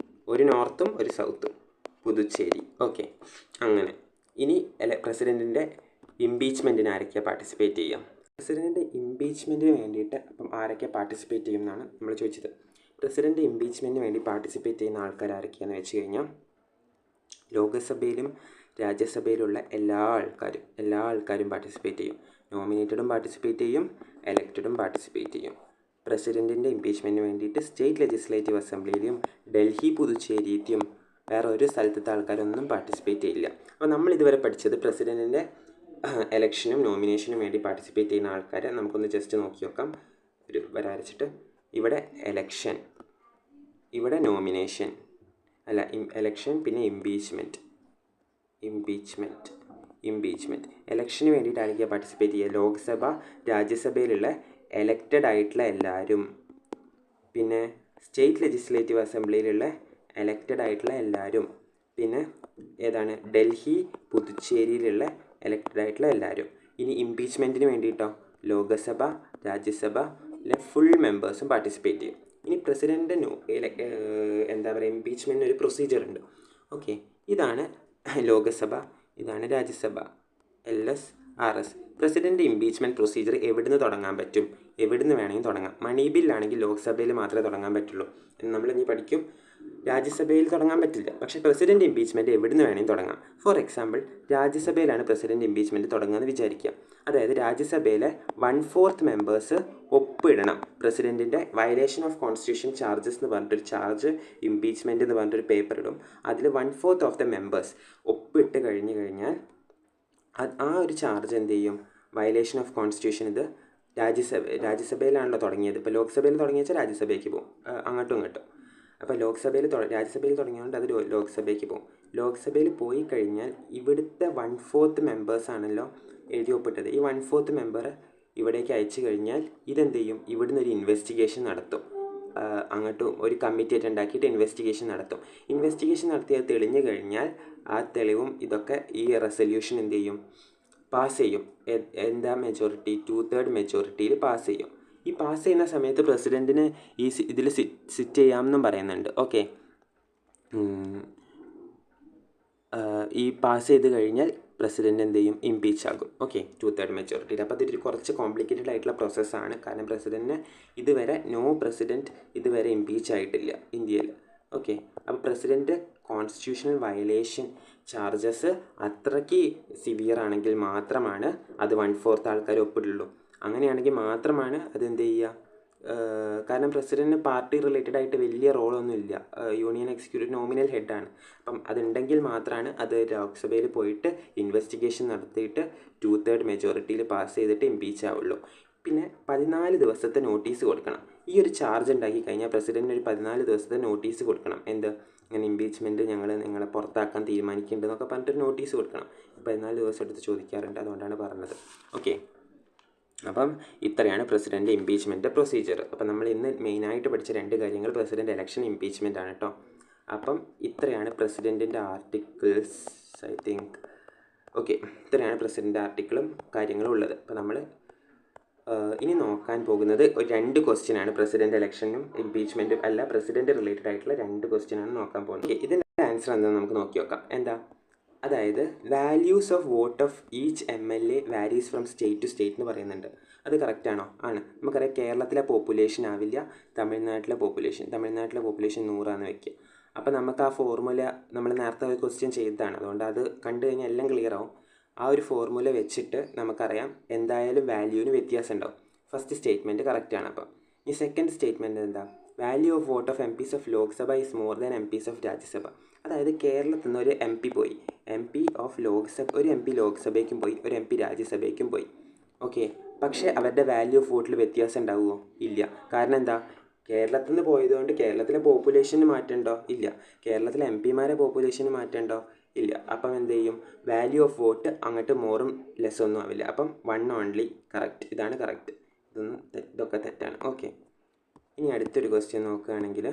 ഒരു നോർത്തും ഒരു സൗത്തും, പുതുച്ചേരി. ഓക്കെ, അങ്ങനെ. ഇനി പ്രസിഡൻറ്റിൻ്റെ ഇംപീച്ച്മെൻറ്റിന് ആരൊക്കെയാണ് പാർട്ടിസിപ്പേറ്റ് ചെയ്യാം? പ്രസിഡൻറ്റിൻ്റെ ഇംപീച്ച്മെൻറ്റിന് വേണ്ടിയിട്ട് അപ്പം ആരൊക്കെ പാർട്ടിസിപ്പേറ്റ് ചെയ്യുമെന്നാണ് നമ്മൾ ചോദിച്ചത്. പ്രസിഡൻറ്റ് ഇംപീച്ച്മെൻറ്റിന് വേണ്ടി പാർട്ടിസിപ്പേറ്റ് ചെയ്യുന്ന ആൾക്കാർ ആരൊക്കെയാണെന്ന് വെച്ച് കഴിഞ്ഞാൽ, ലോകസഭയിലും രാജ്യസഭയിലുള്ള എല്ലാ ആൾക്കാരും പാർട്ടിസിപ്പേറ്റ് ചെയ്യും. നോമിനേറ്റഡും പാർട്ടിസിപ്പേറ്റ് ചെയ്യും, എലക്റ്റഡും പാർട്ടിസിപ്പേറ്റ് ചെയ്യും. പ്രസിഡൻറ്റിൻ്റെ ഇംപീച്ച്മെൻറ്റിന് വേണ്ടിയിട്ട് സ്റ്റേറ്റ് ലെജിസ്ലേറ്റീവ് അസംബ്ലിയിലും ഡൽഹി, പുതുച്ചേരിയിലും വേറെ ഒരു സ്ഥലത്തെ ആൾക്കാരൊന്നും പാർട്ടിസിപ്പേറ്റ് ചെയ്യില്ല. അപ്പോൾ നമ്മൾ ഇതുവരെ പഠിച്ചത് പ്രസിഡൻറ്റിൻ്റെ എലക്ഷനും നോമിനേഷനും വേണ്ടി പാർട്ടിസിപ്പേറ്റ് ചെയ്യുന്ന ആൾക്കാരെ നമുക്കൊന്ന് ജസ്റ്റ് നോക്കി നോക്കാം. ഒരു വര വരച്ചിട്ട്, ഇവിടെ എലക്ഷൻ, ഇവിടെ നോമിനേഷൻ, അല്ല എലക്ഷൻ, പിന്നെ ഇംപീച്ച്മെൻറ്റ്. എലക്ഷന് വേണ്ടിയിട്ട് ആരൊക്കെയാണ് പാർട്ടിസിപ്പേറ്റ് ചെയ്യുക? ലോക്സഭ, രാജ്യസഭയിലുള്ള എലക്റ്റഡ് ആയിട്ടുള്ള എല്ലാവരും, പിന്നെ സ്റ്റേറ്റ് ലെജിസ്ലേറ്റീവ് അസംബ്ലിയിലുള്ള എലക്റ്റഡ് ആയിട്ടുള്ള എല്ലാവരും, പിന്നെ ഏതാണ്? ഡൽഹി, പുതുച്ചേരിയിലുള്ള എലക്റ്റഡ് ആയിട്ടുള്ള എല്ലാവരും. ഇനി ഇംപീച്ച്മെൻറ്റിന് വേണ്ടിയിട്ടോ, ലോകസഭ, രാജ്യസഭയിലെ ഫുൾ മെമ്പേഴ്സും പാർട്ടിസിപ്പേറ്റ് ചെയ്യും. ഇനി പ്രസിഡൻറ്റ് എന്താ പറയുക, ഇംപീച്ച്മെൻറ്റിന് ഒരു പ്രൊസീജിയർ ഉണ്ട്. ഓക്കെ, ഇതാണ് ലോകസഭ, ഇതാണ് Rajya Sabha, LS, RS. President impeachment procedure എവിടുന്ന് തുടങ്ങാൻ പറ്റും? എവിടുന്ന് വേണമെങ്കിൽ തുടങ്ങാം. മണി ബില്ലാണെങ്കിൽ ലോക്സഭയിൽ മാത്രമേ തുടങ്ങാൻ പറ്റുള്ളൂ എന്ന് നമ്മളിനി പഠിക്കും. രാജ്യസഭയിൽ തുടങ്ങാൻ പറ്റില്ല. പക്ഷേ പ്രസിഡൻറ്റ് ഇംപീച്ച്മെൻറ്റ് എവിടുന്ന് വേണമെങ്കിൽ തുടങ്ങാം. ഫോർ എക്സാമ്പിൾ, രാജ്യസഭയിലാണ് പ്രസിഡൻറ്റ് ഇംപീച്ച്മെൻറ്റ് തുടങ്ങുകയെന്ന് വിചാരിക്കുക. അതായത് രാജ്യസഭയിലെ 1/4 മെമ്പേഴ്സ് ഒപ്പിടണം. പ്രസിഡൻറ്റിൻ്റെ വയലേഷൻ ഓഫ് കോൺസ്റ്റിറ്റ്യൂഷൻ ചാർജസ് എന്ന് പറഞ്ഞിട്ടൊരു ചാർജ്, ഇംപീച്ച്മെൻറ്റ് എന്ന് പറഞ്ഞിട്ടൊരു പേപ്പർ ഇടും. അതിൽ 1/4 ഓഫ് ദ മെമ്പേഴ്സ് ഒപ്പിട്ട് കഴിഞ്ഞാൽ ആ ഒരു ചാർജ് എന്ത് ചെയ്യും? Violation of constitution. ഇത് രാജ്യസഭയിലാണല്ലോ തുടങ്ങിയത്. ഇപ്പോൾ ലോക്സഭയിൽ തുടങ്ങിയ വെച്ചാൽ രാജ്യസഭയ്ക്ക് പോകും, അങ്ങോട്ടും ഇങ്ങോട്ടും. അപ്പോൾ രാജ്യസഭയിൽ തുടങ്ങിയതുകൊണ്ട് അത് ലോക്സഭയ്ക്ക് പോകും. ലോക്സഭയിൽ പോയി കഴിഞ്ഞാൽ ഇവിടുത്തെ 1/4 മെമ്പേഴ്സാണല്ലോ എഴുതി ഒപ്പിട്ടത്. ഈ 1/4 മെമ്പർ ഇവിടേക്ക് അയച്ചു കഴിഞ്ഞാൽ ഇതെന്ത് ചെയ്യും? ഇവിടുന്ന് ഒരു ഇൻവെസ്റ്റിഗേഷൻ നടത്തും. അങ്ങോട്ടും ഒരു കമ്മിറ്റിയായിട്ട് ഉണ്ടാക്കിയിട്ട് ഇൻവെസ്റ്റിഗേഷൻ നടത്തും. ഇൻവെസ്റ്റിഗേഷൻ നടത്തി അത് തെളിഞ്ഞു കഴിഞ്ഞാൽ ആ തെളിവും ഇതൊക്കെ ഈ റെസൊല്യൂഷൻ എന്ത് ചെയ്യും? പാസ് ചെയ്യും. എന്താ മെജോറിറ്റി? 2/3 മെജോറിറ്റിയിൽ പാസ് ചെയ്യും. ഈ പാസ് ചെയ്യുന്ന സമയത്ത് പ്രസിഡൻറ്റിന് ഇതിൽ സിറ്റ് ചെയ്യാമെന്നും പറയുന്നുണ്ട്. ഓക്കെ, ഈ പാസ് ചെയ്ത് കഴിഞ്ഞാൽ പ്രസിഡൻറ്റ് എന്ത് ചെയ്യും? ഇംപീച്ച് ആകും. ഓക്കെ, 2/3 മെജോറിറ്റിയിൽ. അപ്പോൾ അതൊരു കുറച്ച് കോംപ്ലിക്കേറ്റഡ് ആയിട്ടുള്ള പ്രോസസ്സാണ്. കാരണം പ്രസിഡൻറ്റിന് ഇതുവരെ പ്രസിഡൻറ്റ് ഇതുവരെ ഇംപീച്ച് ആയിട്ടില്ല ഇന്ത്യയിൽ. ഓക്കെ, അപ്പോൾ പ്രസിഡൻറ്റ് കോൺസ്റ്റിറ്റ്യൂഷണൽ വയലേഷൻ ചാർജസ് അത്രയ്ക്ക് സിവിയർ ആണെങ്കിൽ മാത്രമാണ് അത് 1/4 ആൾക്കാർ ഒപ്പിടുള്ളൂ. അങ്ങനെയാണെങ്കിൽ മാത്രമാണ് അതെന്ത് ചെയ്യുക? കാരണം പ്രസിഡൻറ്റിന് പാർട്ടി റിലേറ്റഡ് ആയിട്ട് വലിയ റോളൊന്നും ഇല്ല. യൂണിയൻ എക്സിക്യൂട്ടീവ് നോമിനൽ ഹെഡാണ്. അപ്പം അതുണ്ടെങ്കിൽ മാത്രമാണ് അത് ലോക്സഭയിൽ പോയിട്ട് ഇൻവെസ്റ്റിഗേഷൻ നടത്തിയിട്ട് 2/3 മെജോറിറ്റിയിൽ പാസ് ചെയ്തിട്ട് ഇംപീച്ച് ആവുള്ളൂ. പിന്നെ 14 ദിവസത്തെ നോട്ടീസ് കൊടുക്കണം. ഈ ഒരു ചാർജ് ഉണ്ടാക്കി കഴിഞ്ഞാൽ പ്രസിഡൻറ്റിന് ഒരു 14 ദിവസത്തെ നോട്ടീസ് കൊടുക്കണം. എന്ത്, ഇങ്ങനെ ഇംപീച്ച്മെൻറ്റ് നിങ്ങളെ പുറത്താക്കാൻ തീരുമാനിക്കുന്നുണ്ടെന്നൊക്കെ പറഞ്ഞിട്ട് നോട്ടീസ് കൊടുക്കണം. 14 ദിവസം എടുത്ത് ചോദിക്കാറുണ്ട്, അതുകൊണ്ടാണ് പറഞ്ഞത്. ഓക്കെ, അപ്പം ഇത്രയാണ് പ്രസിഡൻറ്റ് ഇംപീച്ച്മെൻറ്റ് പ്രൊസീജിയർ. അപ്പം നമ്മൾ ഇന്ന് മെയിനായിട്ട് പഠിച്ച 2 കാര്യങ്ങൾ പ്രസിഡൻറ്റ് എലക്ഷൻ, ഇംപീച്ച്മെൻ്റ് ആണ് കേട്ടോ. അപ്പം ഇത്രയാണ് പ്രസിഡൻറ്റിൻ്റെ ആർട്ടിക്കിൾസ്, ഐ തിങ്ക്. ഓക്കെ, ഇത്രയാണ് പ്രസിഡൻറ്റ് ആർട്ടിക്കിളും കാര്യങ്ങളും ഉള്ളത്. അപ്പോൾ നമ്മൾ ഇനി നോക്കാൻ പോകുന്നത് 2 ക്വസ്റ്റ്യനാണ്. പ്രസിഡൻറ്റ് എലക്ഷനും ഇംപീച്ച്മെൻറ്റും അല്ല, പ്രസിഡൻറ്റ് റിലേറ്റഡ് ആയിട്ടുള്ള 2 ക്വസ്റ്റ്യനാണ് നോക്കാൻ പോകുന്നത്. ഇതിൻ്റെ ആൻസർ എന്താണെന്ന് നമുക്ക് നോക്കി നോക്കാം. എന്താ, അതായത് values of vote of each MLA varies from state to state എന്ന് പറയുന്നുണ്ട്. അത് കറക്റ്റാണോ? ആണ്. നമുക്കറിയാം കേരളത്തിലെ പോപ്പുലേഷൻ ആവില്ല തമിഴ്നാട്ടിലെ പോപ്പുലേഷൻ 100 വയ്ക്കുക. അപ്പോൾ നമുക്ക് ആ ഫോർമുല നമ്മൾ നേരത്തെ ഒരു ക്വസ്റ്റ്യൻ ചെയ്തതാണ്, അതുകൊണ്ട് അത് കണ്ടു കഴിഞ്ഞാൽ എല്ലാം ക്ലിയർ ആവും. ആ ഒരു ഫോർമുല വെച്ചിട്ട് നമുക്കറിയാം എന്തായാലും വാല്യൂവിന് വ്യത്യാസം ഉണ്ടാവും. ഫസ്റ്റ് സ്റ്റേറ്റ്മെൻറ്റ് കറക്റ്റാണ്. അപ്പം ഈ സെക്കൻഡ് സ്റ്റേറ്റ്മെൻറ്റ് എന്താ, value of vote of MPs of Lok Sabha is more than MPs of Rajya Sabha. അതായത് കേരളത്തിൽ നിന്ന് ഒരു MP പോയി, ഒരു MP ലോക്സഭയ്ക്കും പോയി, ഒരു MP രാജ്യസഭയ്ക്കും പോയി. ഓക്കെ, പക്ഷേ അവരുടെ വാല്യൂ ഓഫ് വോട്ടിൽ വ്യത്യാസം ഉണ്ടാവുമോ? ഇല്ല. കാരണം എന്താ, കേരളത്തിൽ നിന്ന് പോയതുകൊണ്ട് കേരളത്തിലെ പോപ്പുലേഷന് മാറ്റമുണ്ടോ? ഇല്ല. കേരളത്തിലെ MPമാരെ പോപ്പുലേഷന് മാറ്റമുണ്ടോ? ഇല്ല. അപ്പം എന്ത് ചെയ്യും, വാല്യൂ ഓഫ് വോട്ട് അങ്ങോട്ട് മോറും ലെസ്സൊന്നും ആവില്ല. അപ്പം 1 ഓൺലി കറക്റ്റ്. ഇതാണ് കറക്റ്റ്, ഇതൊക്കെ തെറ്റാണ്. ഓക്കെ, ഇനി അടുത്തൊരു ക്വസ്റ്റ്യൻ നോക്കുകയാണെങ്കിൽ,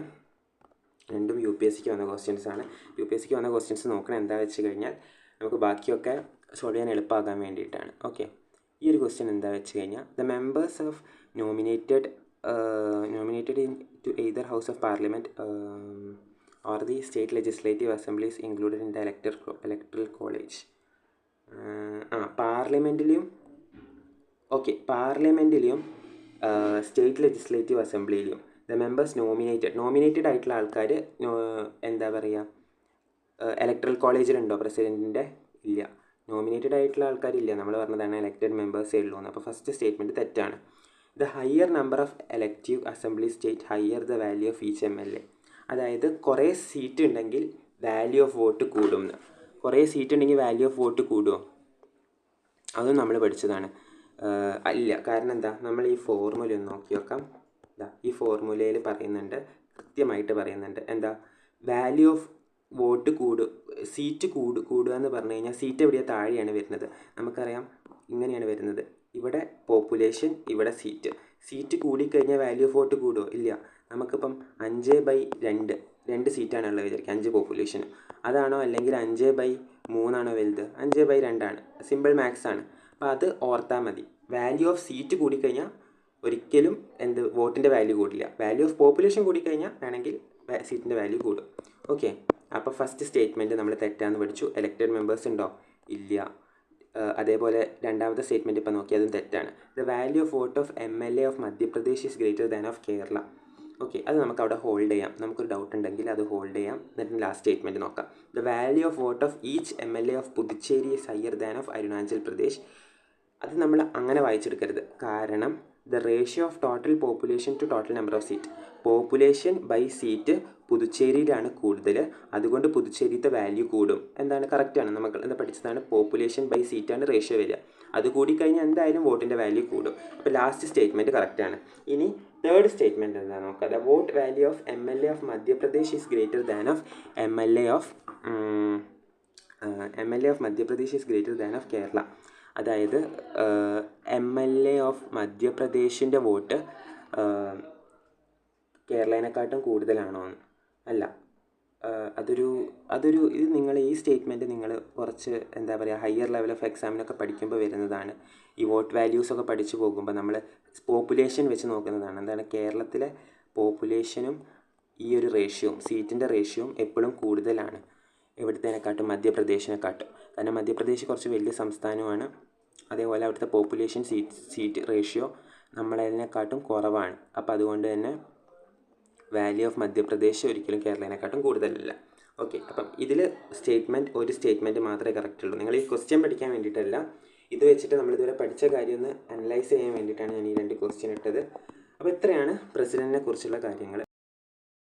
രണ്ടും UPSCക്ക് വന്ന ക്വസ്റ്റ്യൻസാണ്. UPSCക്ക് വന്ന ക്വസ്റ്റ്യൻസ് നോക്കണം എന്താ വെച്ച് കഴിഞ്ഞാൽ നമുക്ക് ബാക്കിയൊക്കെ സോൾവ് ചെയ്യാൻ എളുപ്പമാകാൻ വേണ്ടിയിട്ടാണ്. ഓക്കെ, ഈ ഒരു ക്വസ്റ്റ്യൻ എന്താ വെച്ച് കഴിഞ്ഞാൽ, the members of nominated in to either house of parliament or the state legislative assemblies included in the electoral college. പാർലമെൻറ്റിലെയും സ്റ്റേറ്റ് ലെജിസ്ലേറ്റീവ് അസംബ്ലിയിലും ദ മെമ്പേഴ്സ് നോമിനേറ്റഡ് ആയിട്ടുള്ള ആൾക്കാർ എന്താ പറയുക, ഇലക്ട്രൽ കോളേജിലുണ്ടോ പ്രസിഡൻറ്റിൻ്റെ? ഇല്ല. നോമിനേറ്റഡ് ആയിട്ടുള്ള ആൾക്കാരില്ല, നമ്മൾ പറഞ്ഞതാണ് എലക്റ്റഡ് മെമ്പേഴ്സേ ഉള്ളൂ എന്ന്. അപ്പോൾ ഫസ്റ്റ് സ്റ്റേറ്റ്മെൻറ്റ് തെറ്റാണ്. The higher number of elective assembly state higher the value of each MLA. അതായത് കുറേ സീറ്റ് ഉണ്ടെങ്കിൽ വാല്യൂ ഓഫ് വോട്ട് കൂടും എന്ന്. കുറേ സീറ്റ് ഉണ്ടെങ്കിൽ വാല്യൂ ഓഫ് വോട്ട് കൂടുമോ? അതും നമ്മൾ പഠിച്ചതാണ്. ഇല്ല. കാരണം എന്താ, നമ്മൾ ഈ ഫോർമുല ഒന്ന് നോക്കി നോക്കാം. ഈ ഫോർമുലയിൽ കൃത്യമായിട്ട് പറയുന്നുണ്ട് എന്താ, വാല്യൂ ഓഫ് വോട്ട് സീറ്റ് കൂടുക എന്ന് പറഞ്ഞു കഴിഞ്ഞാൽ സീറ്റ് എവിടെയാണ്? താഴെയാണ് വരുന്നത്. നമുക്കറിയാം ഇങ്ങനെയാണ് വരുന്നത്. ഇവിടെ പോപ്പുലേഷൻ, ഇവിടെ സീറ്റ് കൂടിക്കഴിഞ്ഞാൽ വാല്യൂ ഓഫ് വോട്ട് കൂടുമോ? ഇല്ല. നമുക്കിപ്പം 5/2 സീറ്റാണുള്ളത് വിചാരിക്കുക, 5 പോപ്പുലേഷൻ. അതാണോ, അല്ലെങ്കിൽ 5/3 വലുത്? 5/2 സിമ്പിൾ മാത്സ് ആണ്. അപ്പോൾ അത് ഓർത്താൽ മതി. വാല്യൂ ഓഫ് സീറ്റ് കൂടിക്കഴിഞ്ഞാൽ ഒരിക്കലും വോട്ടിൻ്റെ വാല്യൂ കൂടില്ല. വാല്യൂ ഓഫ് പോപ്പുലേഷൻ കൂടിക്കഴിഞ്ഞാൽ വേണമെങ്കിൽ സീറ്റിൻ്റെ വാല്യൂ കൂടും. ഓക്കെ, അപ്പോൾ ഫസ്റ്റ് സ്റ്റേറ്റ്മെൻറ്റ് നമ്മൾ തെറ്റാന്ന് പഠിച്ചു. എലക്റ്റഡ് മെമ്പേഴ്സ് ഉണ്ടോ? ഇല്ല. അതേപോലെ രണ്ടാമത്തെ സ്റ്റേറ്റ്മെൻറ്റ് ഇപ്പോൾ നോക്കി, അതും തെറ്റാണ്. The value of vote of MLA of Madhya Pradesh is greater than of Kerala. Okay, അത് നമുക്ക് അവിടെ ഹോൾഡ് ചെയ്യാം. നമുക്കൊരു ഡൗട്ട് ഉണ്ടെങ്കിൽ അത് ഹോൾഡ് ചെയ്യാം. എന്നിട്ട് ലാസ്റ്റ് സ്റ്റേറ്റ്മെൻറ്റ് നോക്കാം. The value of vote of each MLA of Puducherry is higher than of Arunachal Pradesh. അത് നമ്മൾ അങ്ങനെ വായിച്ചെടുക്കരുത്. കാരണം the ratio of total population to total number of seat, population by seat പുതുച്ചേരിയിലാണ് കൂടുതൽ, അതുകൊണ്ട് പുതുച്ചേരിത്തെ വാല്യൂ കൂടും. എന്താണ്, കറക്റ്റാണ്. നമുക്ക് എന്താ പഠിച്ചതാണ്, പോപ്പുലേഷൻ ബൈ സീറ്റാണ് റേഷ്യോ വരിക. അത് കൂടിക്കഴിഞ്ഞാൽ എന്തായാലും വോട്ടിൻ്റെ വാല്യൂ കൂടും. അപ്പോൾ ലാസ്റ്റ് സ്റ്റേറ്റ്മെൻറ്റ് കറക്റ്റാണ്. ഇനി തേർഡ് സ്റ്റേറ്റ്മെൻറ്റ് എന്താ നോക്കാം. The vote value of MLA of Madhya Pradesh is greater than of MLA of Madhya Pradesh is greater than of Kerala. അതായത് MLA ഓഫ് മധ്യപ്രദേശിൻ്റെ വോട്ട് കേരളേനെക്കാട്ടും കൂടുതലാണോ എന്ന്? അല്ല. ഇത് നിങ്ങൾ ഈ സ്റ്റേറ്റ്മെൻറ്റ് നിങ്ങൾ കുറച്ച് എന്താ പറയുക, ഹയർ ലെവൽ ഓഫ് എക്സാമിനൊക്കെ പഠിക്കുമ്പോൾ വരുന്നതാണ്. ഈ വോട്ട് വാല്യൂസൊക്കെ പഠിച്ചു പോകുമ്പോൾ നമ്മൾ പോപ്പുലേഷൻ വെച്ച് നോക്കുന്നതാണ്. എന്താണ്, കേരളത്തിലെ പോപ്പുലേഷനും ഈ ഒരു റേഷ്യോയും സീറ്റിൻ്റെ റേഷ്യോയും എപ്പോഴും കൂടുതലാണ് എവിടത്തേനെക്കാട്ടും, മധ്യപ്രദേശിനെക്കാട്ടും. കാരണം മധ്യപ്രദേശ് കുറച്ച് വലിയ സംസ്ഥാനമാണ്. അതേപോലെ അവിടുത്തെ പോപ്പുലേഷൻ സീറ്റ് റേഷ്യോ നമ്മളതിനെക്കാട്ടും കുറവാണ്. അപ്പോൾ അതുകൊണ്ട് തന്നെ വാല്യൂ ഓഫ് മധ്യപ്രദേശ് ഒരിക്കലും കേരളേനെക്കാട്ടും കൂടുതലല്ല. ഓക്കെ, അപ്പം ഇതിൽ ഒരു സ്റ്റേറ്റ്മെൻറ്റ് മാത്രമേ കറക്റ്റ് ഉള്ളൂ. നിങ്ങൾ ഈ ക്വസ്റ്റ്യൻ പഠിക്കാൻ വേണ്ടിയിട്ടല്ല, ഇത് വെച്ചിട്ട് നമ്മളിതുവരെ പഠിച്ച കാര്യം ഒന്ന് അനലൈസ് ചെയ്യാൻ വേണ്ടിയിട്ടാണ് ഞാൻ ഈ 2 ക്വസ്റ്റ്യൻ ഇട്ടത്. അപ്പോൾ ഇത്രയാണ് പ്രസിഡൻറ്റിനെ കുറിച്ചുള്ള കാര്യങ്ങൾ.